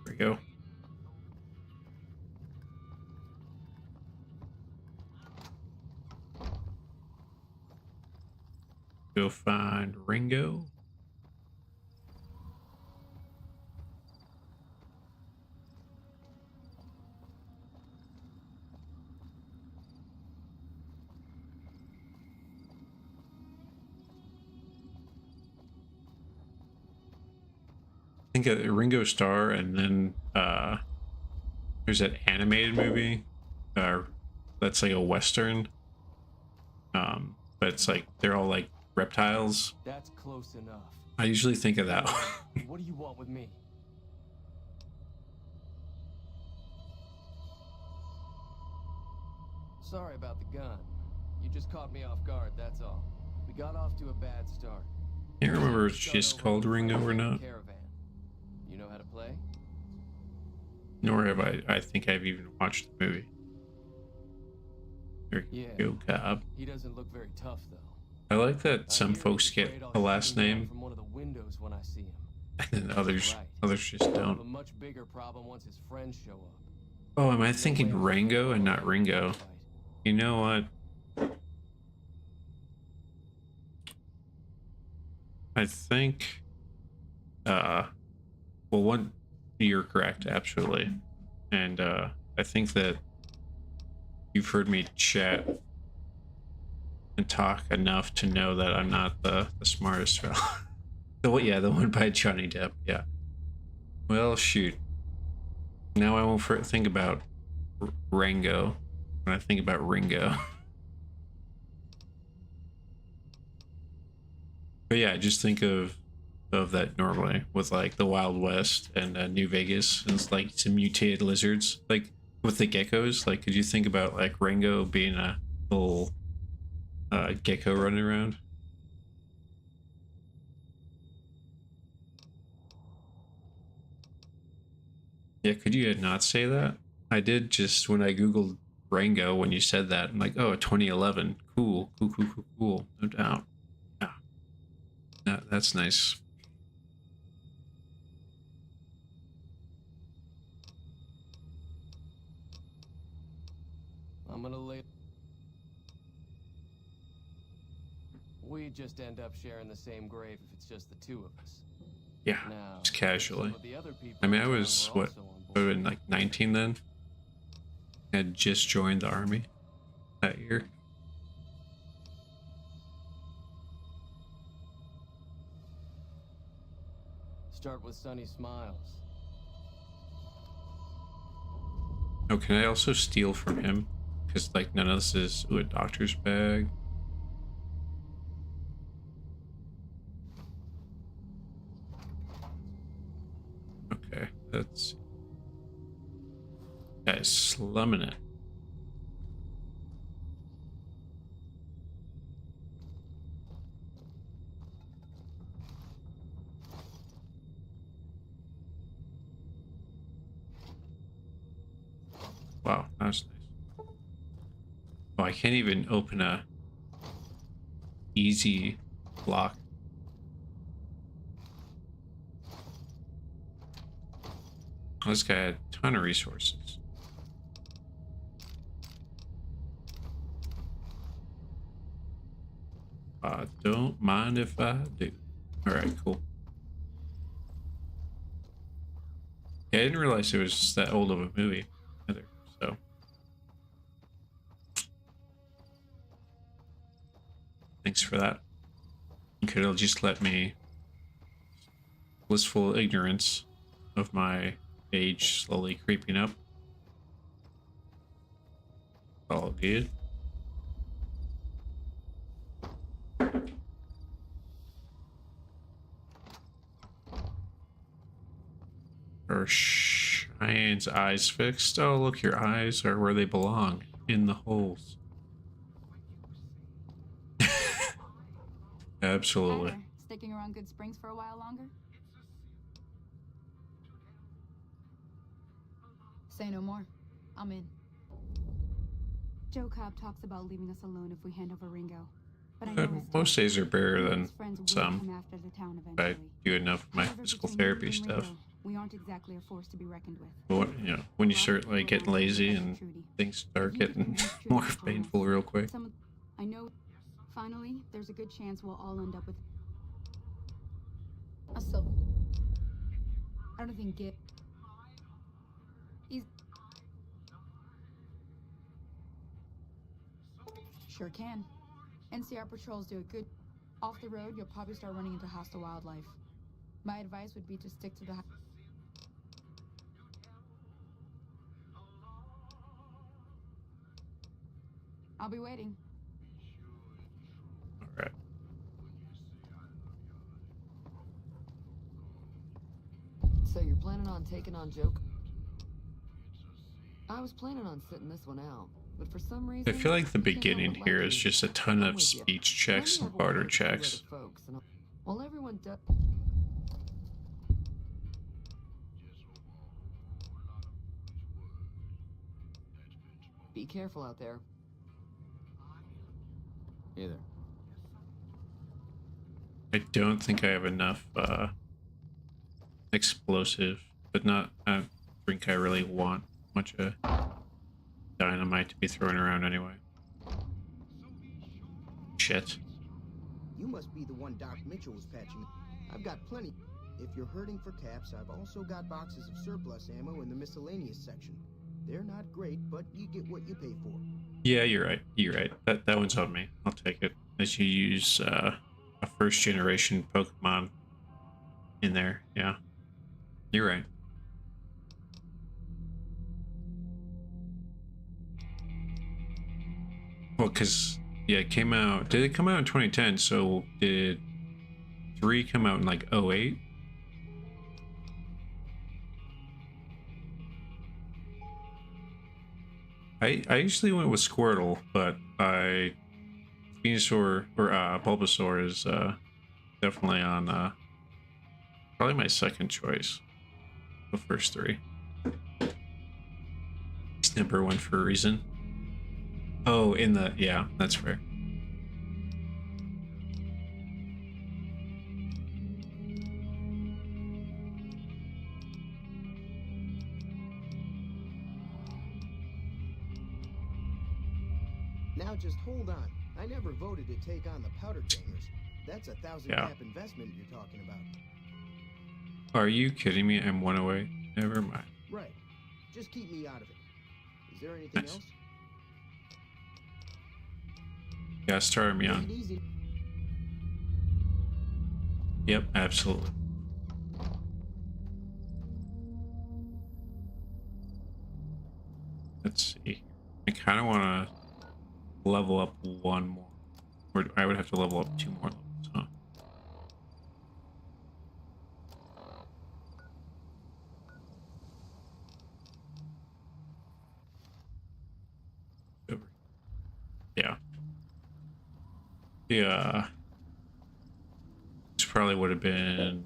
There we go. Go find Ringo. I think Ringo Starr, and then there's that animated movie that's like a western, but it's like they're all like reptiles. That's close enough. I usually think of that one. What do you want with me? Sorry about the gun. You just caught me off guard, that's all. We got off to a bad start. Can't remember if it's just called Ringo or not. Caravan. You know how to play? Nor have I think I've even watched the movie. There you Yeah. go, Cobb. He doesn't look very tough though. I like that I some hear folks he's afraid get I'll a last shoot him down name from one of the windows when I see him. and then others just He'll have a don't. much bigger problem once his friends show up. Oh, am I thinking Rango and not Ringo? You know what? I think well you're correct, absolutely. And I think that you've heard me chat and talk enough to know that I'm not the smartest fellow. The one by Johnny Depp. Yeah. Well, shoot. Now I won't think about Rango when I think about Ringo. But yeah, just think of that normally with like the Wild West and New Vegas, and it's like some mutated lizards, like with the geckos. Like, could you think about like Rango being a little gecko running around? Yeah, could you not say that? I did just when I googled Rango when you said that. I'm like, oh, 2011, cool, cool, no doubt. Yeah, that's nice. I'm gonna lay. We just end up sharing the same grave if it's just the two of us. Yeah, Now, just casually. some of the other people I mean, I in town was were what, also on I board. would have been like 19 then. I had just joined the army that year. Start with sunny smiles. Oh, can I also steal from him? Because like none of this is a doctor's bag. Okay, that's guy's slumming it. Wow, that's nice. Oh, I can't even open a easy lock. This guy had a ton of resources. Don't mind if I do. Alright, cool. Yeah, I didn't realize it was that old of a movie either, so. Thanks for that. You could have just let me, blissful ignorance of my age slowly creeping up. All good. Are Cheyenne's eyes fixed? Oh, look, your eyes are where they belong, in the holes. Absolutely. Hi there. Sticking around Good Springs for a while longer? Say no more. I'm in. Joe Cobb talks about leaving us alone if we hand over Ringo. But I know his Most days are better than his friends will some. come after the town I eventually. do enough of my However, physical between therapy you and stuff. Ringo, we aren't exactly a force to be reckoned with. But you know, when you start like getting lazy and things start getting more painful real quick. I know. Finally, there's a good chance we'll all end up with a silver. I don't think Git. He's sure can. NCR patrols do a good. Off the road, you'll probably start running into hostile wildlife. My advice would be to stick to the. I'll be waiting. All right. So you're planning on taking on Joke? I was planning on sitting this one out, but for some reason... I feel like the I can't help beginning but here like is you. just a ton I'm of with you. speech checks Let me and have a barter word with two other checks. folks, and while everyone does... Be careful out there. Hey there. I don't think I have enough explosive, but not. I don't think I really want much of dynamite to be thrown around anyway. Shit. You must be the one Doc Mitchell was patching. I've got plenty. If you're hurting for caps, I've also got boxes of surplus ammo in the miscellaneous section. They're not great, but you get what you pay for. Yeah, you're right. You're right. That one's on me. I'll take it. As you use a first generation Pokemon in there. Yeah, you're right. Well, because yeah, it came out. Did it come out in 2010? So did 3 come out in like 08? I usually went with Squirtle, but Venusaur or Bulbasaur is definitely on probably my second choice. The first 3. It's number 1 for a reason. Oh, yeah, that's fair. Now just hold on. I never voted to take on the powder gangers. That's a 1,000 cap investment you're talking about. Are you kidding me? I'm 1 away. Never mind. Right. Just keep me out of it. Is there anything else? Yeah, start me on. Easy. Yep, absolutely. Let's see. I kind of want to level up 1 more. Or I would have to level up 2 more levels, huh? Over. Yeah. Yeah. This probably would have been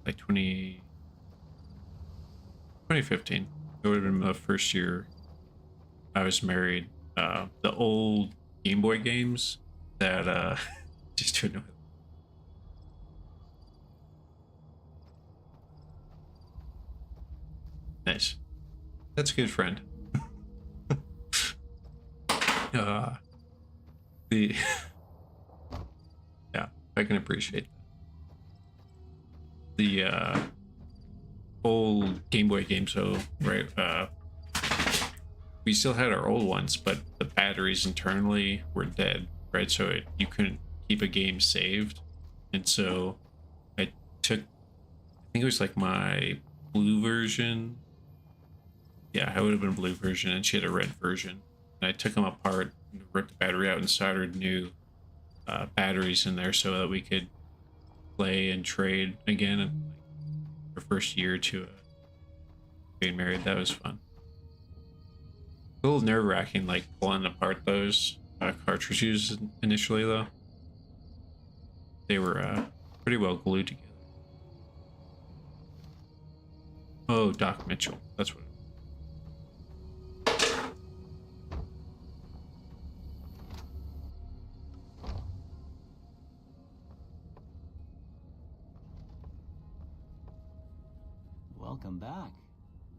like 2015. It would have been the first year I was married. The old Game Boy games that just to annoy. Nice. That's a good friend. The yeah, I can appreciate that. The old Game Boy games, so right, we still had our old ones, but the batteries internally were dead, right? So you couldn't keep a game saved, and so I took, I think it was like my blue version. Yeah, I would have been blue version, and she had a red version. And I took them apart, and ripped the battery out, and soldered new batteries in there so that we could play and trade again. And like, our first year or two being married, that was fun. A little nerve-wracking, like pulling apart those cartridges initially, though. They were pretty well glued together. Oh, Doc Mitchell, that's what. Welcome back.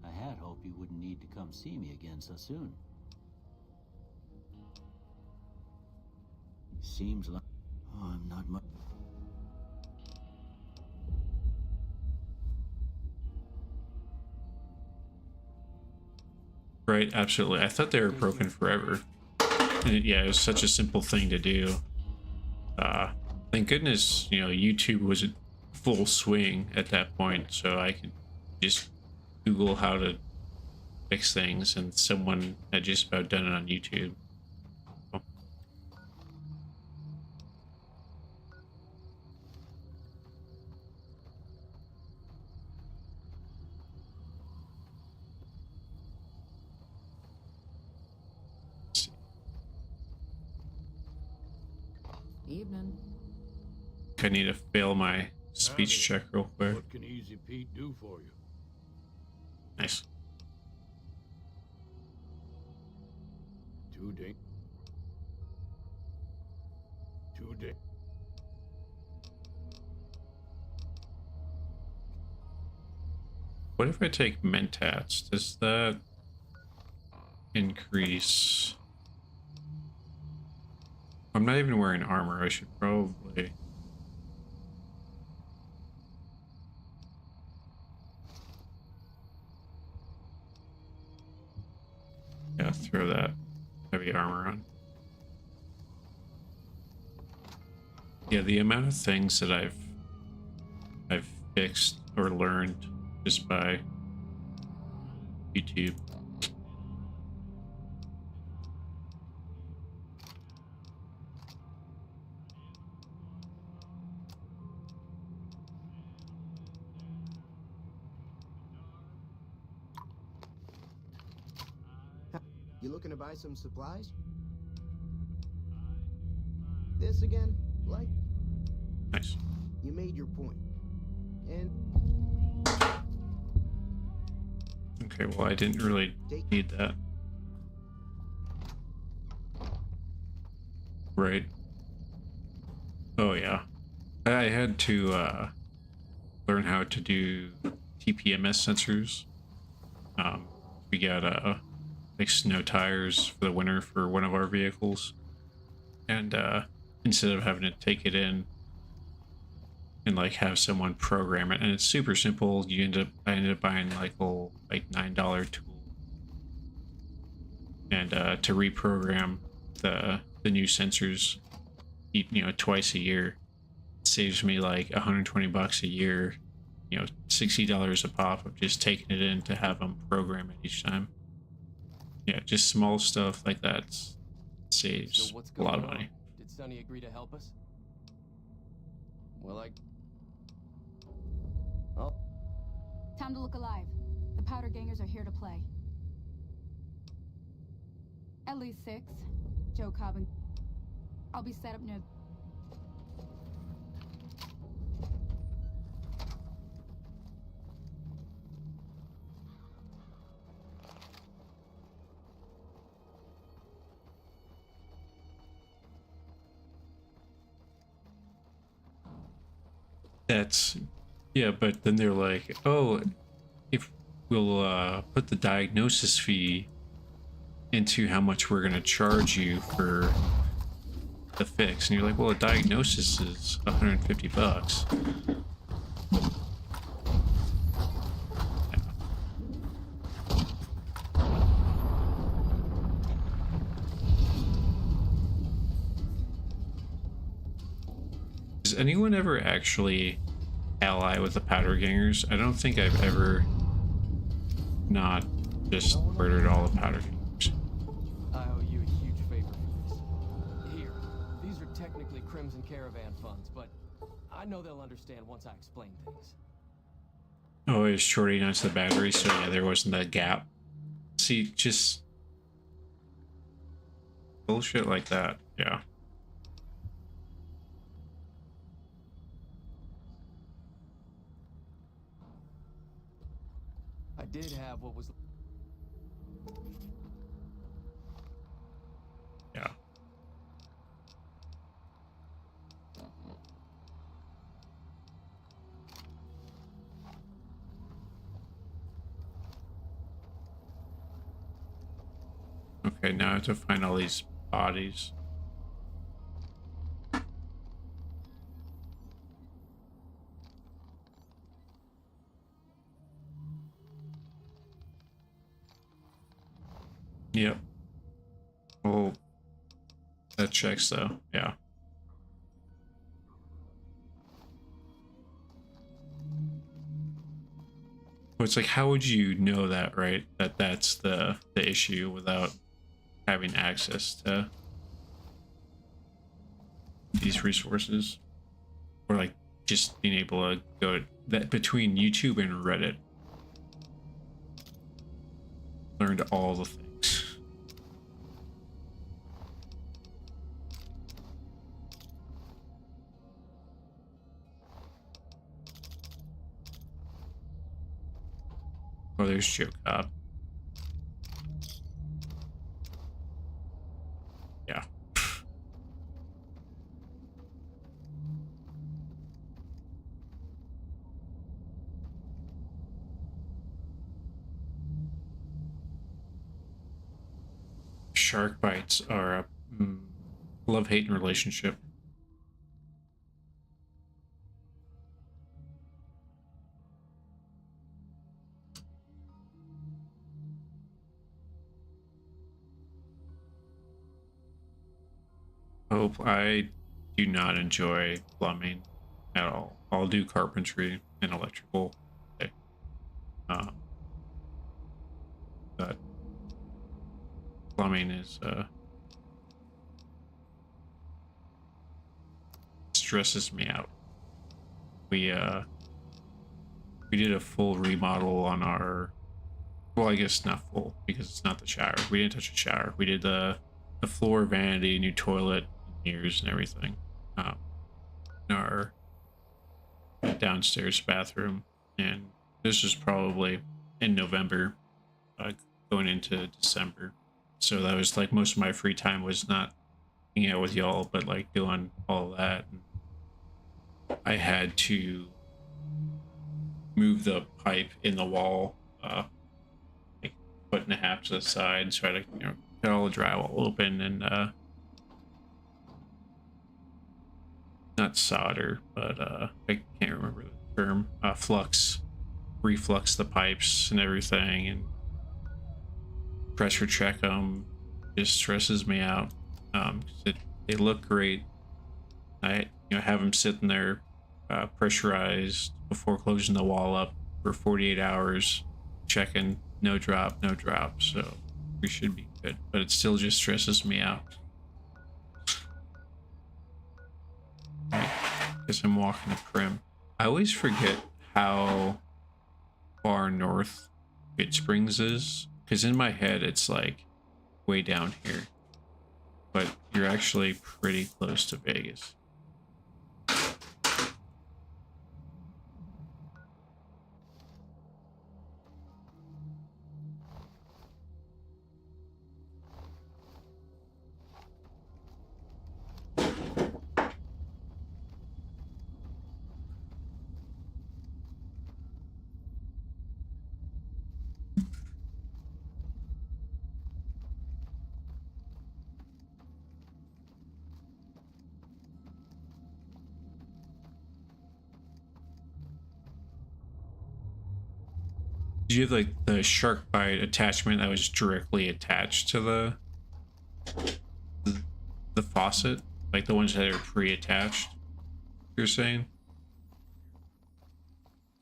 I had hoped you wouldn't need to come see me again so soon. Seems like... Oh, I'm not much... Right, absolutely. I thought they were broken forever. And yeah, it was such a simple thing to do. Thank goodness, you know, YouTube was in full swing at that point, so I could just Google how to fix things, and someone had just about done it on YouTube. Oh. Evening. I need to fail my speech check real quick. What can Easy Pete do for you? Nice. Two day. What if I take Mentats? Does that increase? I'm not even wearing armor. I should probably. throw that heavy armor on. Yeah, the amount of things that I've fixed or learned just by YouTube. You looking to buy some supplies? This again? Like, Nice. you made your point. And Okay, well, I didn't really need that. Right. Oh, yeah. I had to learn how to do TPMS sensors. We got like snow tires for the winter for one of our vehicles. And instead of having to take it in and like have someone program it, and it's super simple. I ended up buying like a little like $9 tool, and to reprogram the new sensors, twice a year, it saves me like $120 a year, $60 a pop of just taking it in to have them program it each time. Yeah, just small stuff like that saves a lot of money. Did Sonny agree to help us? Well, oh. Time to look alive. The powder gangers are here to play. At least 6. Joe Cobb and... I'll be set up near... Yeah, but then they're like, oh, if we'll put the diagnosis fee into how much we're gonna charge you for the fix, and you're like, well, a diagnosis is $150. Does anyone ever actually ally with the powder gangers? I don't think I've ever not just murdered all the powder gangers. I owe you a huge favor for this. Here, these are technically Crimson Caravan funds, but I know they'll understand once I explain things. Oh, it was shorting onto the battery, so yeah, there wasn't that gap. See, just bullshit like that, yeah. I did have what was... Yeah. Okay, now I have to find all these bodies. Yep. Oh, that checks though. Yeah. Well, it's like, how would you know that, right? That's the issue without having access to these resources, or like just being able to go that between YouTube and Reddit. Learned all the things. Oh, there's Joe Cobb. Yeah. Shark bites are a love-hate relationship. I do not enjoy plumbing at all. I'll do carpentry and electrical. Okay. But plumbing is stresses me out. We did a full remodel on our, well, I guess not full because it's not the shower. We didn't touch the shower. We did the floor, vanity, new toilet, mirrors, and everything. In our downstairs bathroom, and this was probably in November, going into December. So that was like most of my free time was not hanging out with y'all, but like doing all that. And I had to move the pipe in the wall, like foot and a half to the side, so I had to, get all the drywall open and not solder, but I can't remember the term. Reflux the pipes and everything, and pressure check them. Just stresses me out. They look great. I have them sitting there pressurized before closing the wall up for 48 hours, checking no drop. So we should be good, but it still just stresses me out. Guess I'm walking the Prim. I always forget how far north Good Springs is, because in my head it's like way down here, but you're actually pretty close to Vegas. Did you have like the shark bite attachment that was directly attached to the faucet? Like the ones that are pre-attached, you're saying?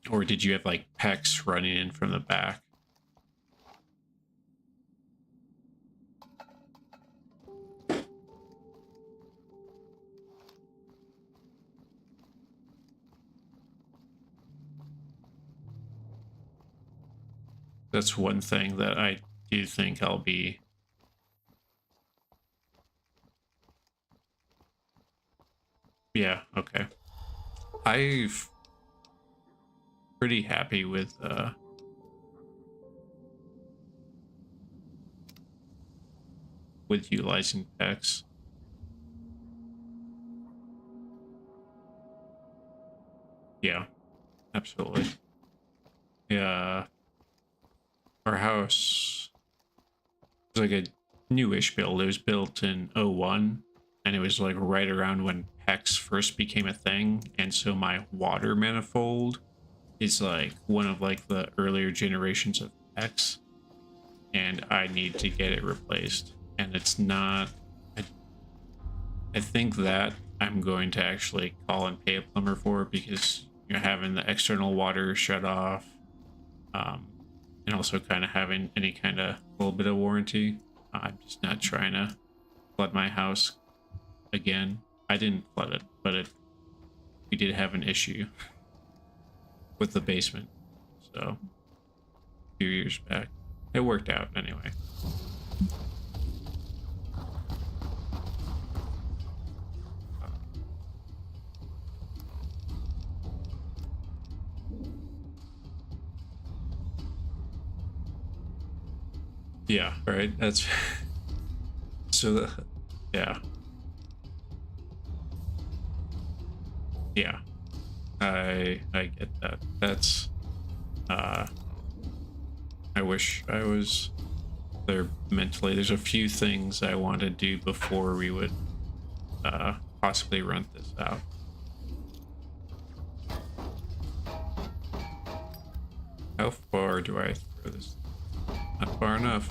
Or did you have like PEX running in from the back? That's one thing that I do think I'll be okay. I've pretty happy with utilizing PEX. Yeah, absolutely. Yeah. Our house was like a newish build. It was built in 01, and it was like right around when PEX first became a thing. And so my water manifold is like one of like the earlier generations of PEX, and I need to get it replaced. And it's not, I think that I'm going to actually call and pay a plumber for it, because having the external water shut off, and also kind of having any kind of little bit of warranty. I'm just not trying to flood my house again. I didn't flood it, but we did have an issue with the basement. So a few years back, it worked out anyway. Yeah, right. That's so. Yeah. I get that. That's. I wish I was there mentally. There's a few things I want to do before we would possibly rent this out. How far do I throw this? Not far enough.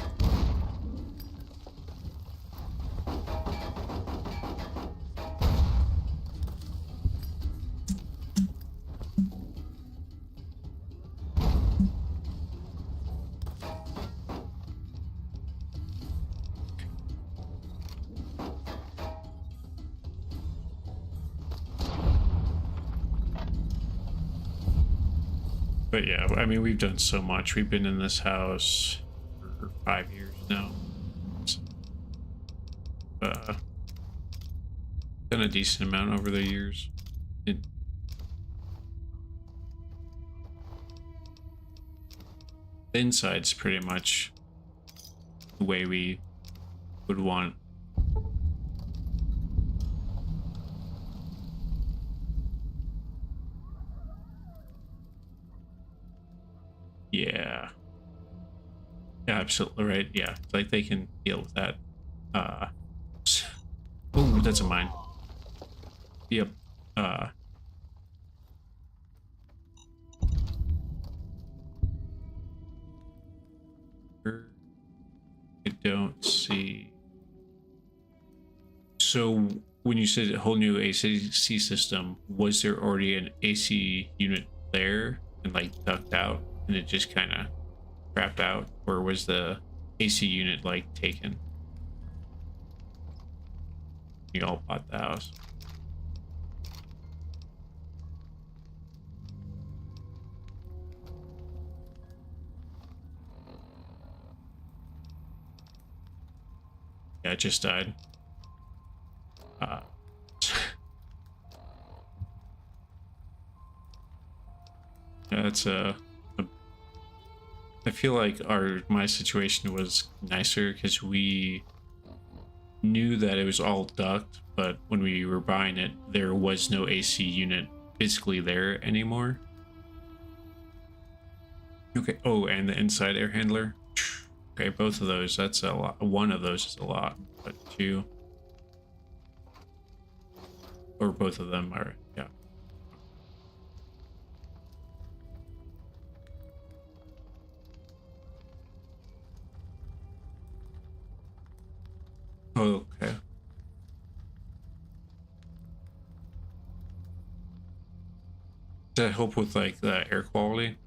But yeah, I mean, we've done so much. We've been in this house for 5 years now. So, done a decent amount over the years. The inside's pretty much the way we would want. Yeah. Yeah, absolutely right. Yeah, like they can deal with that. Oh, that's a mine. Yep. I don't see. So when you said a whole new AC system, was there already an AC unit there and like ducked out and it just kind of crapped out, or was the AC unit like taken? You all bought the house. Yeah, it just died. Yeah, it's I feel like my situation was nicer because we knew that it was all duct, but when we were buying it, there was no AC unit physically there anymore. Okay. Oh, and the inside air handler. Okay, both of those. That's a lot. One of those is a lot, but two, or both of them are. Yeah. Okay. Does that help with like the air quality?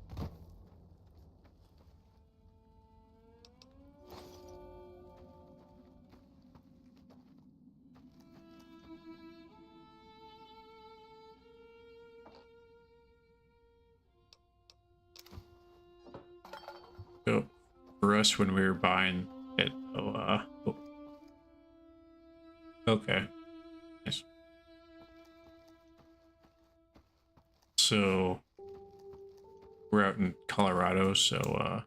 So for us when we were buying it, okay. Nice. So we're out in Colorado, so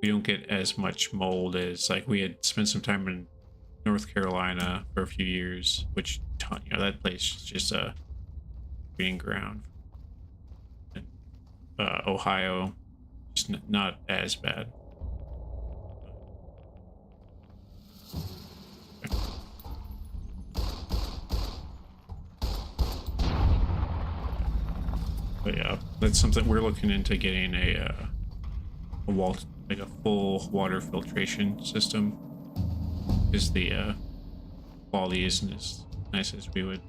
we don't get as much mold as like we had spent some time in North Carolina for a few years, which you know that place is just a breeding ground. And, Ohio, just not as bad. But yeah, that's something we're looking into, getting a full water filtration system, because the quality isn't as nice as we would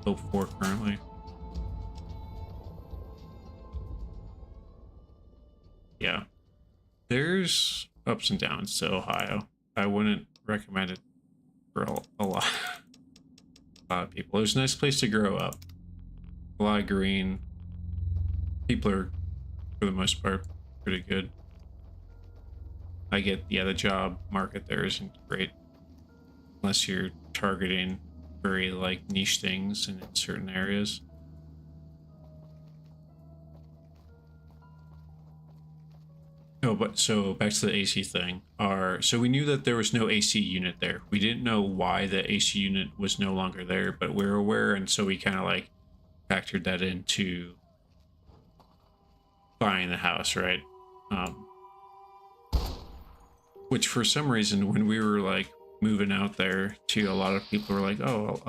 hope for currently. Yeah, there's ups and downs to Ohio. I wouldn't recommend it for a lot of people. It was a nice place to grow up. A lot of green. People are, for the most part, pretty good. I get, yeah, the job market there isn't great unless you're targeting very like niche things in certain areas. No, but so back to the AC thing. So we knew that there was no AC unit there. We didn't know why the AC unit was no longer there, but we're aware, and so we kind of like factored that into buying the house, right? Which for some reason, when we were like moving out there, a lot of people were like, "Oh,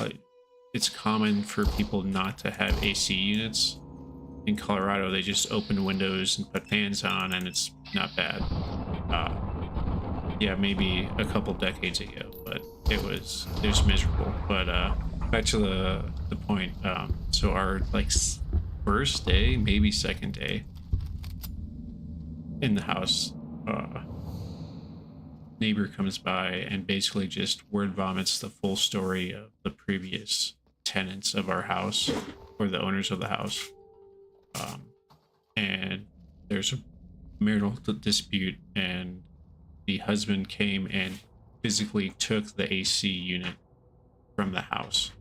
it's common for people not to have AC units in Colorado. They just open windows and put fans on, and it's not bad." Yeah, maybe a couple decades ago, but it was miserable. But back to the point. So our like first day, maybe second day in the house, neighbor comes by and basically just word vomits the full story of the previous tenants of our house, or the owners of the house. and there's a marital dispute, and the husband came and physically took the AC unit from the house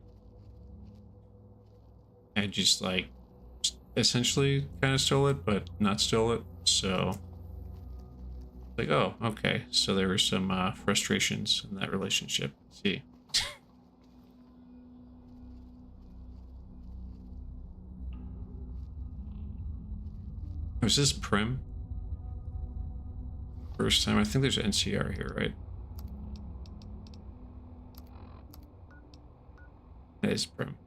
and just like essentially kind of stole it, but not stole it. So like, oh, okay, so there were some frustrations in that relationship. See. Was this Prim? First time. I think there's NCR here, right? That is Prim.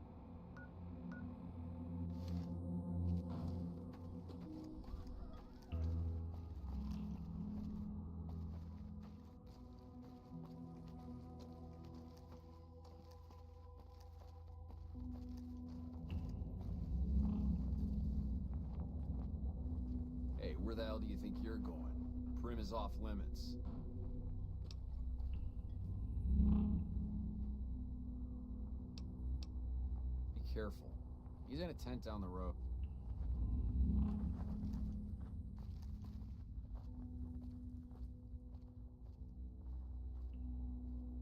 Hey, where the hell do you think you're going? Prim is off limits. Be careful. He's in a tent down the road.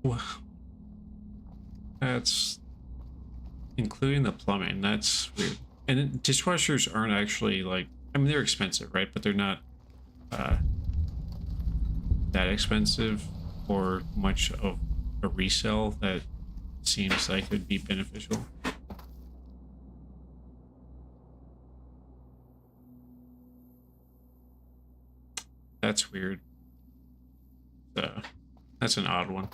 Wow. That's including the plumbing. That's weird. And then dishwashers aren't actually like, I mean, they're expensive, right? But they're not that expensive or much of a resale that seems like it would be beneficial. That's weird. That's an odd one.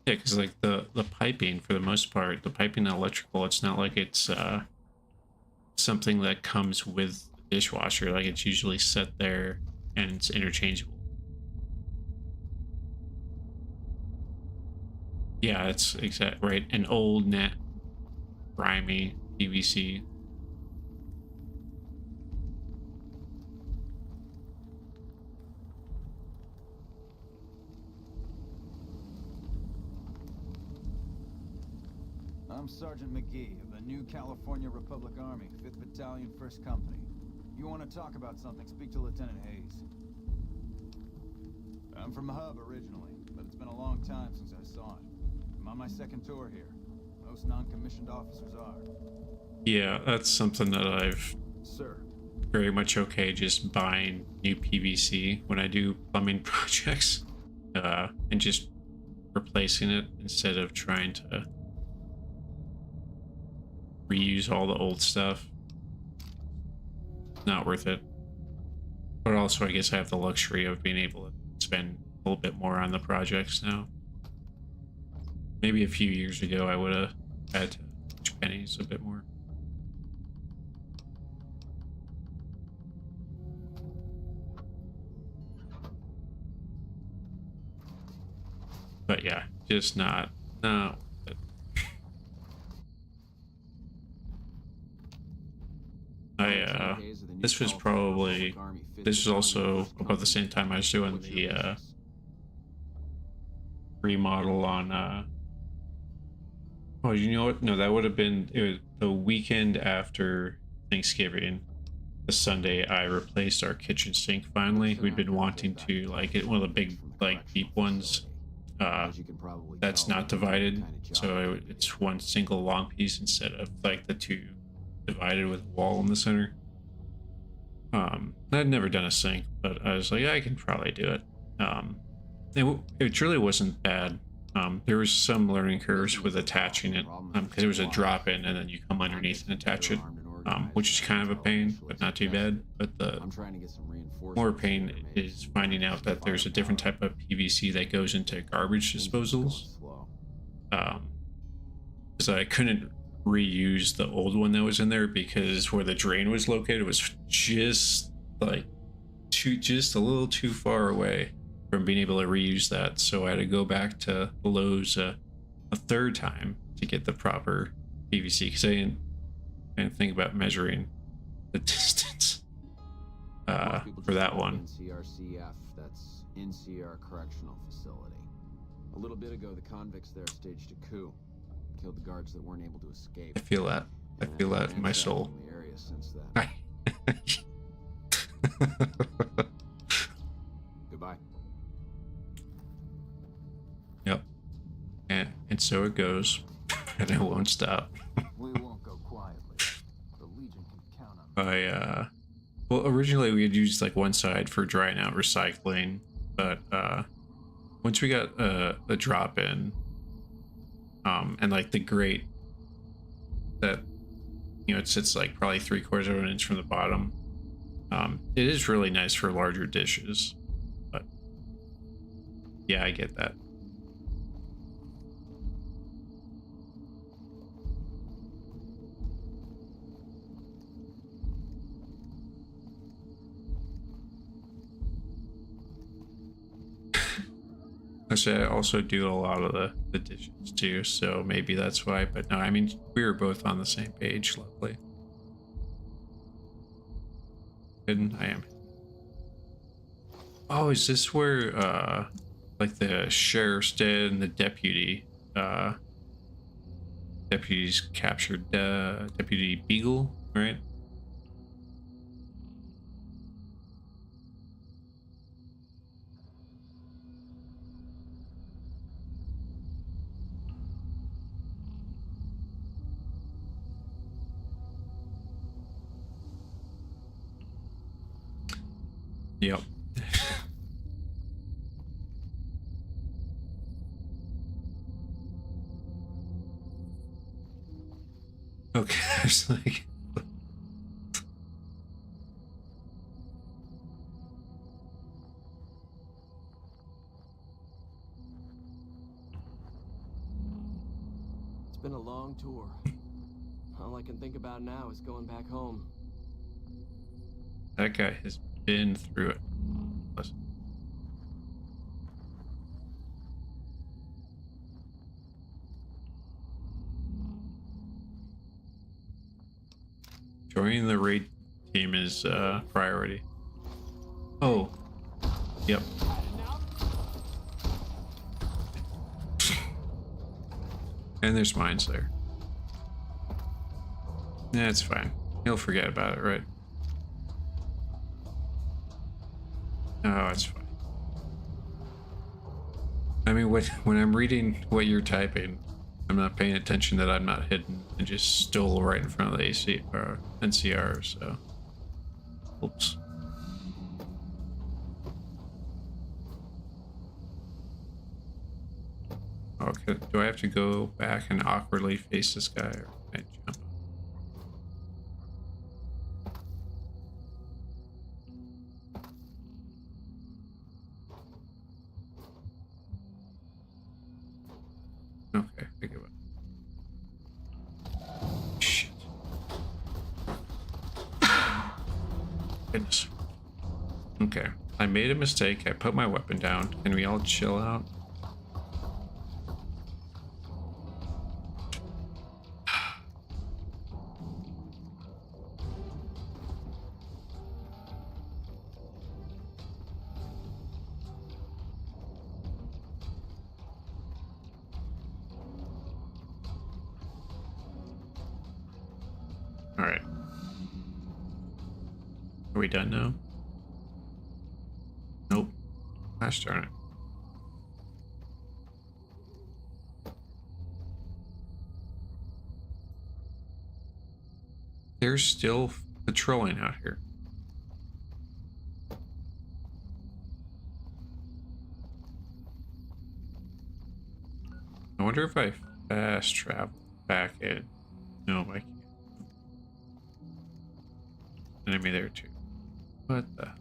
Yeah, because like the piping, for the most part, the piping and electrical, it's not like it's something that comes with the dishwasher. Like it's usually set there and it's interchangeable. Yeah, it's exact right. An old net, grimy PVC. I'm Sergeant McGee of the New California Republic Army, 5th Battalion, 1st Company. You want to talk about something, speak to Lieutenant Hayes. I'm from Hub originally, but it's been a long time since I saw it. I'm on my second tour here. Most non-commissioned officers are. Yeah, that's something that I've Sir. very much okay just buying new PVC when I do plumbing projects, and just replacing it instead of trying to reuse all the old stuff. Not worth it. But also, I guess I have the luxury of being able to spend a little bit more on the projects now. Maybe a few years ago, I would have had to pinch pennies a bit more. But yeah, just not worth it. This was probably, this was also about the same time I was doing the remodel on oh, you know what, no, that would have been, it was the weekend after Thanksgiving. The Sunday I replaced our kitchen sink finally. We'd been wanting to like get one of the big like deep ones that's not divided, so it's one single long piece instead of like the two divided with a wall in the center. I'd never done a sink, but I was like, yeah, I can probably do it. It really wasn't bad. There was some learning curves with attaching it, because it was a drop-in and then you come underneath and attach it, which is kind of a pain, but not too bad. But the more pain is finding out that there's a different type of PVC that goes into garbage disposals. Because I couldn't reuse the old one that was in there because where the drain was located was just like just a little too far away from being able to reuse that, so I had to go back to Lowe's a third time to get the proper PVC because I didn't think about measuring the distance for that one. NCRCF, that's NCR Correctional Facility. A little bit ago, the convicts there staged a coup. killed the guards that weren't able to escape. I feel that. I feel that in my soul. In the area since then. Goodbye. Yep. And so it goes. And it won't stop. We won't go quietly. The Legion can count on. Well, originally we had used like one side for drying out recycling, but once we got a drop in, and like the grate that, you know, it sits like probably 3/4 of an inch from the bottom. It is really nice for larger dishes, but yeah, I get that. I also do a lot of the dishes too, so maybe that's why, but no, I mean, we were both on the same page. Lovely. Hidden? I am. Oh, is this where like the sheriff's dead and the deputies captured Deputy Beagle, right? Yep. Okay, I was like... It's been a long tour. All I can think about now is going back home. That guy has been through it. Listen. Joining the raid team is priority. Oh, yep. And there's mines there. Yeah, it's fine. He'll forget about it, right? Oh, it's fine. I mean, when I'm reading what you're typing, I'm not paying attention that I'm not hidden and just stole right in front of the NCR, so... Oops. Okay, do I have to go back and awkwardly face this guy, or can I jump? Okay, I give up. Shit. Goodness. Okay, I made a mistake. I put my weapon down. Can we all chill out? Alright. Are we done now? Nope. Gosh darn it. They're still patrolling out here. I wonder if I fast travel back in. No, I can't. Enemy there too. What the?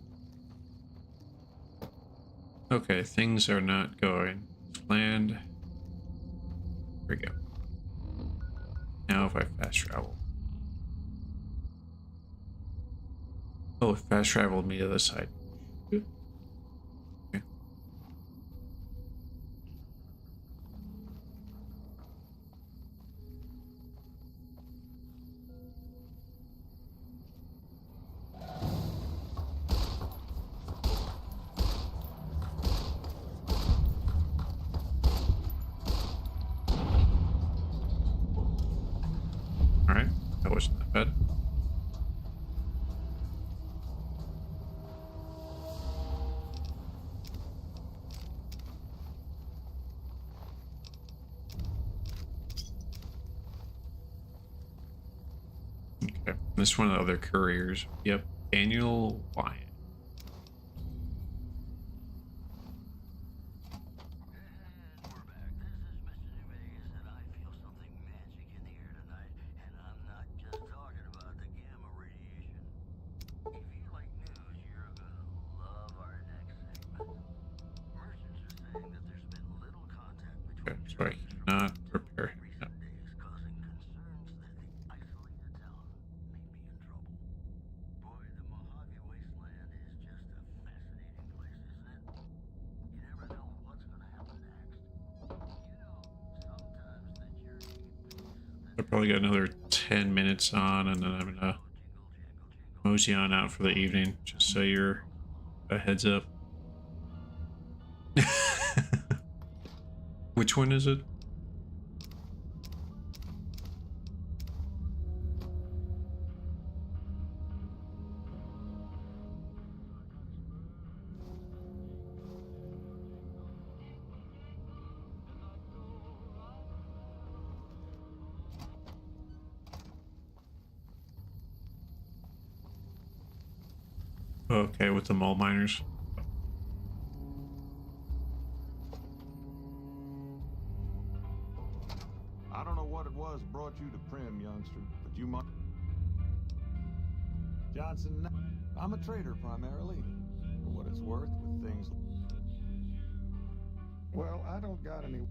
Okay, things are not going. Land. Here we go. Now if I fast travel. Oh, it fast traveled me to the side. Okay. bad. Okay, this is one of the other couriers. Yep, Daniel Wyatt. Okay, so I cannot repair him now. Boy, the Mojave wasteland is just a fascinating place, isn't it? You never know what's going to happen next. You know, sometimes the journey brings I probably got another 10 minutes on, and then I'm gonna mosey on out for the evening, just so you're a heads up. Which one is it? Okay, with the mole miners. I don't know what it was brought you to Prim, youngster, but you might. Johnson, I'm a trader primarily, for what it's worth with things. Well, I don't got any.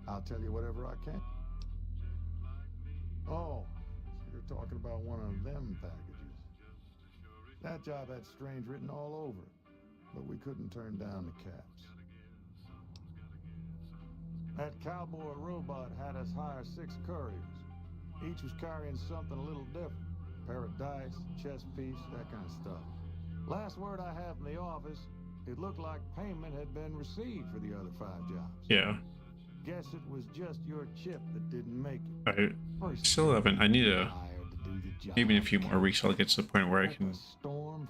I'll tell you whatever I can. Oh, so you're talking about one of them packages. That job had strange written all over it, but we couldn't turn down the caps. That cowboy robot had us hire 6 couriers. Each was carrying something a little different. Pair of dice, chess piece, that kind of stuff. Last word I have from the office, it looked like payment had been received for the other 5 jobs. Yeah. Guess it was just your chip that didn't make it. I still haven't. I need a. Maybe in a few more weeks I'll get to the point where I can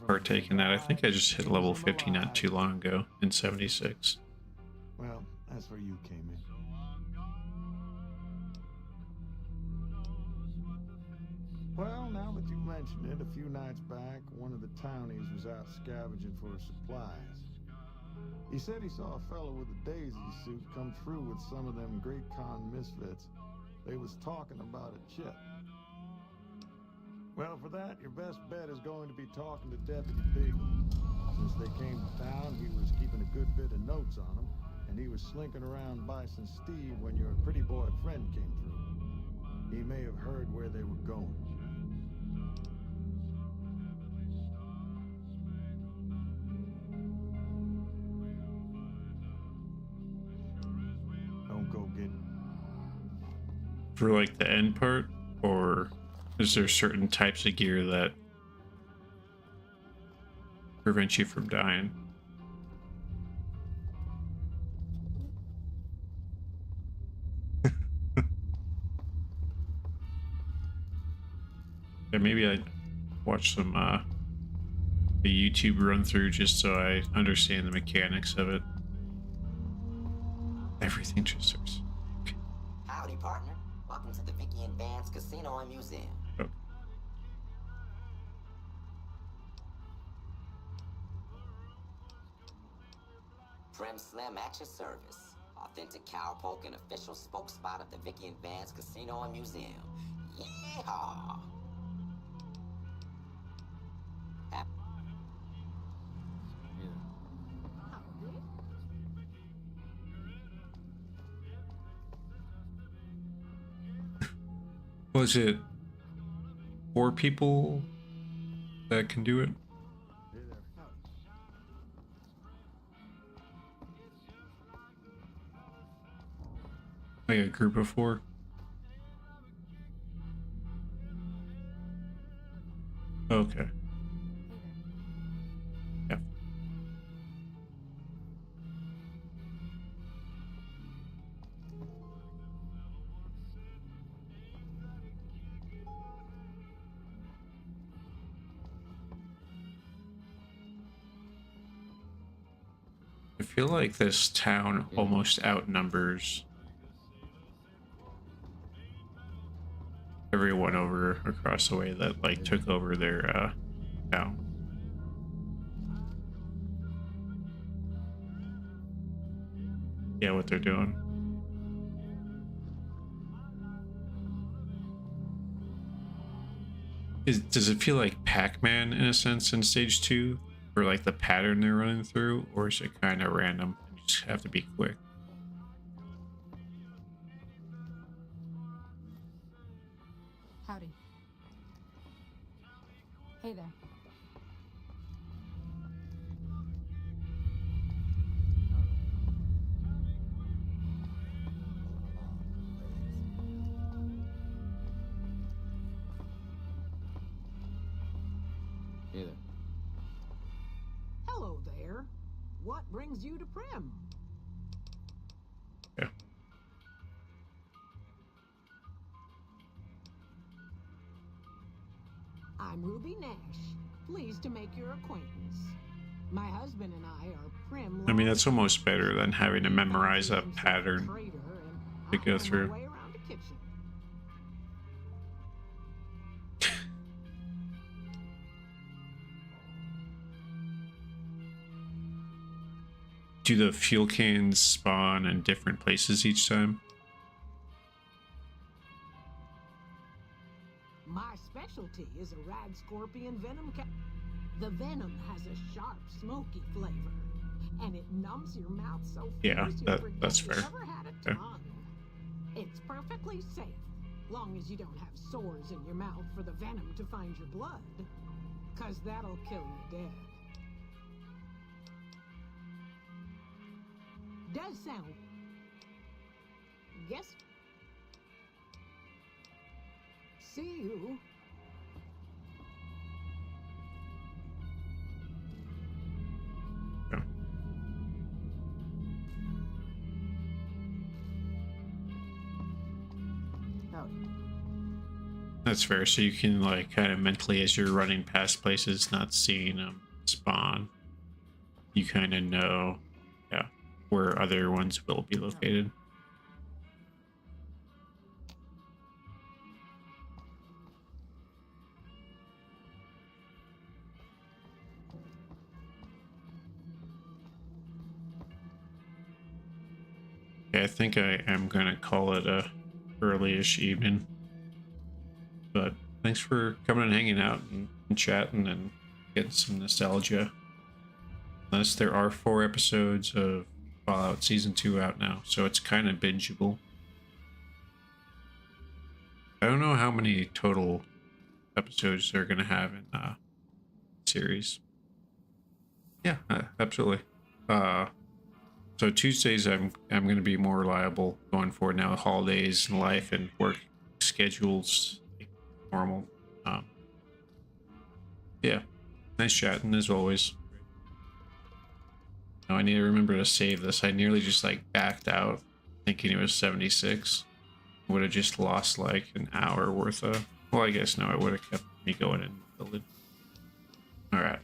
partake in that. I think I just hit level 50 not too long ago in 76. Well, that's where you came in. Well, now that you mention it, a few nights back, one of the townies was out scavenging for supplies. He said he saw a fellow with a daisy suit come through with some of them Great Con misfits. They was talking about a chip. Well, for that, your best bet is going to be talking to Deputy Beagle. Since they came to town, he was keeping a good bit of notes on them, and he was slinking around Bison Steve when your pretty boy friend came through. He may have heard where they were going. Don't go get... For like the end part, or is there certain types of gear that prevent you from dying? Yeah, maybe I'd watch some a YouTube run through just so I understand the mechanics of it. Everything just starts. Howdy, partner. Welcome to the Vicky and Vance Casino and Museum. Okay. Prim Slim at your service. Authentic cowpoke and official spokespot of the Vicky and Vance Casino and Museum. Yeehaw! Was it 4 people that can do it? Like a group of 4? Okay. Yeah. I feel like this town almost outnumbers everyone over across the way that like took over their town. Yeah, what they're doing. Does it feel like Pac-Man in a sense in stage 2? Or like the pattern they're running through? Or is it kind of random and you just have to be quick? Howdy. Hey there. Hey there. Hello there. What brings you to Prim? Yeah. I'm Ruby Nash. Pleased to make your acquaintance. My husband and I are Prim. I mean, that's almost better than having to memorize a pattern to go through. Way around the kitchen. Do the fuel cans spawn in different places each time? My specialty is a rad scorpion venom The venom has a sharp, smoky flavor, and it numbs your mouth so Yeah, fierce you that's forget you fair. ever had a tongue. It's perfectly safe, long as you don't have sores in your mouth for the venom to find your blood, 'cause that'll kill you dead. Does sound. Yes. See you. Yeah. Howdy. That's fair. So you can like kind of mentally, as you're running past places, not seeing them spawn, you kind of know, yeah, where other ones will be located. Yeah, I think I am gonna call it a early-ish evening. But thanks for coming and hanging out and chatting and getting some nostalgia. Plus, there are 4 episodes of Fallout Season 2 out now, so it's kind of bingeable. I don't know how many total episodes they're gonna have in series. Yeah, absolutely. So Tuesdays I'm gonna be more reliable going forward now. Holidays and life and work schedules normal. Yeah, nice chatting as always. Now I need to remember to save this. I nearly just like backed out thinking it was 76. Would have just lost like an hour worth of, well, I guess no, I would have kept me going and building. All right.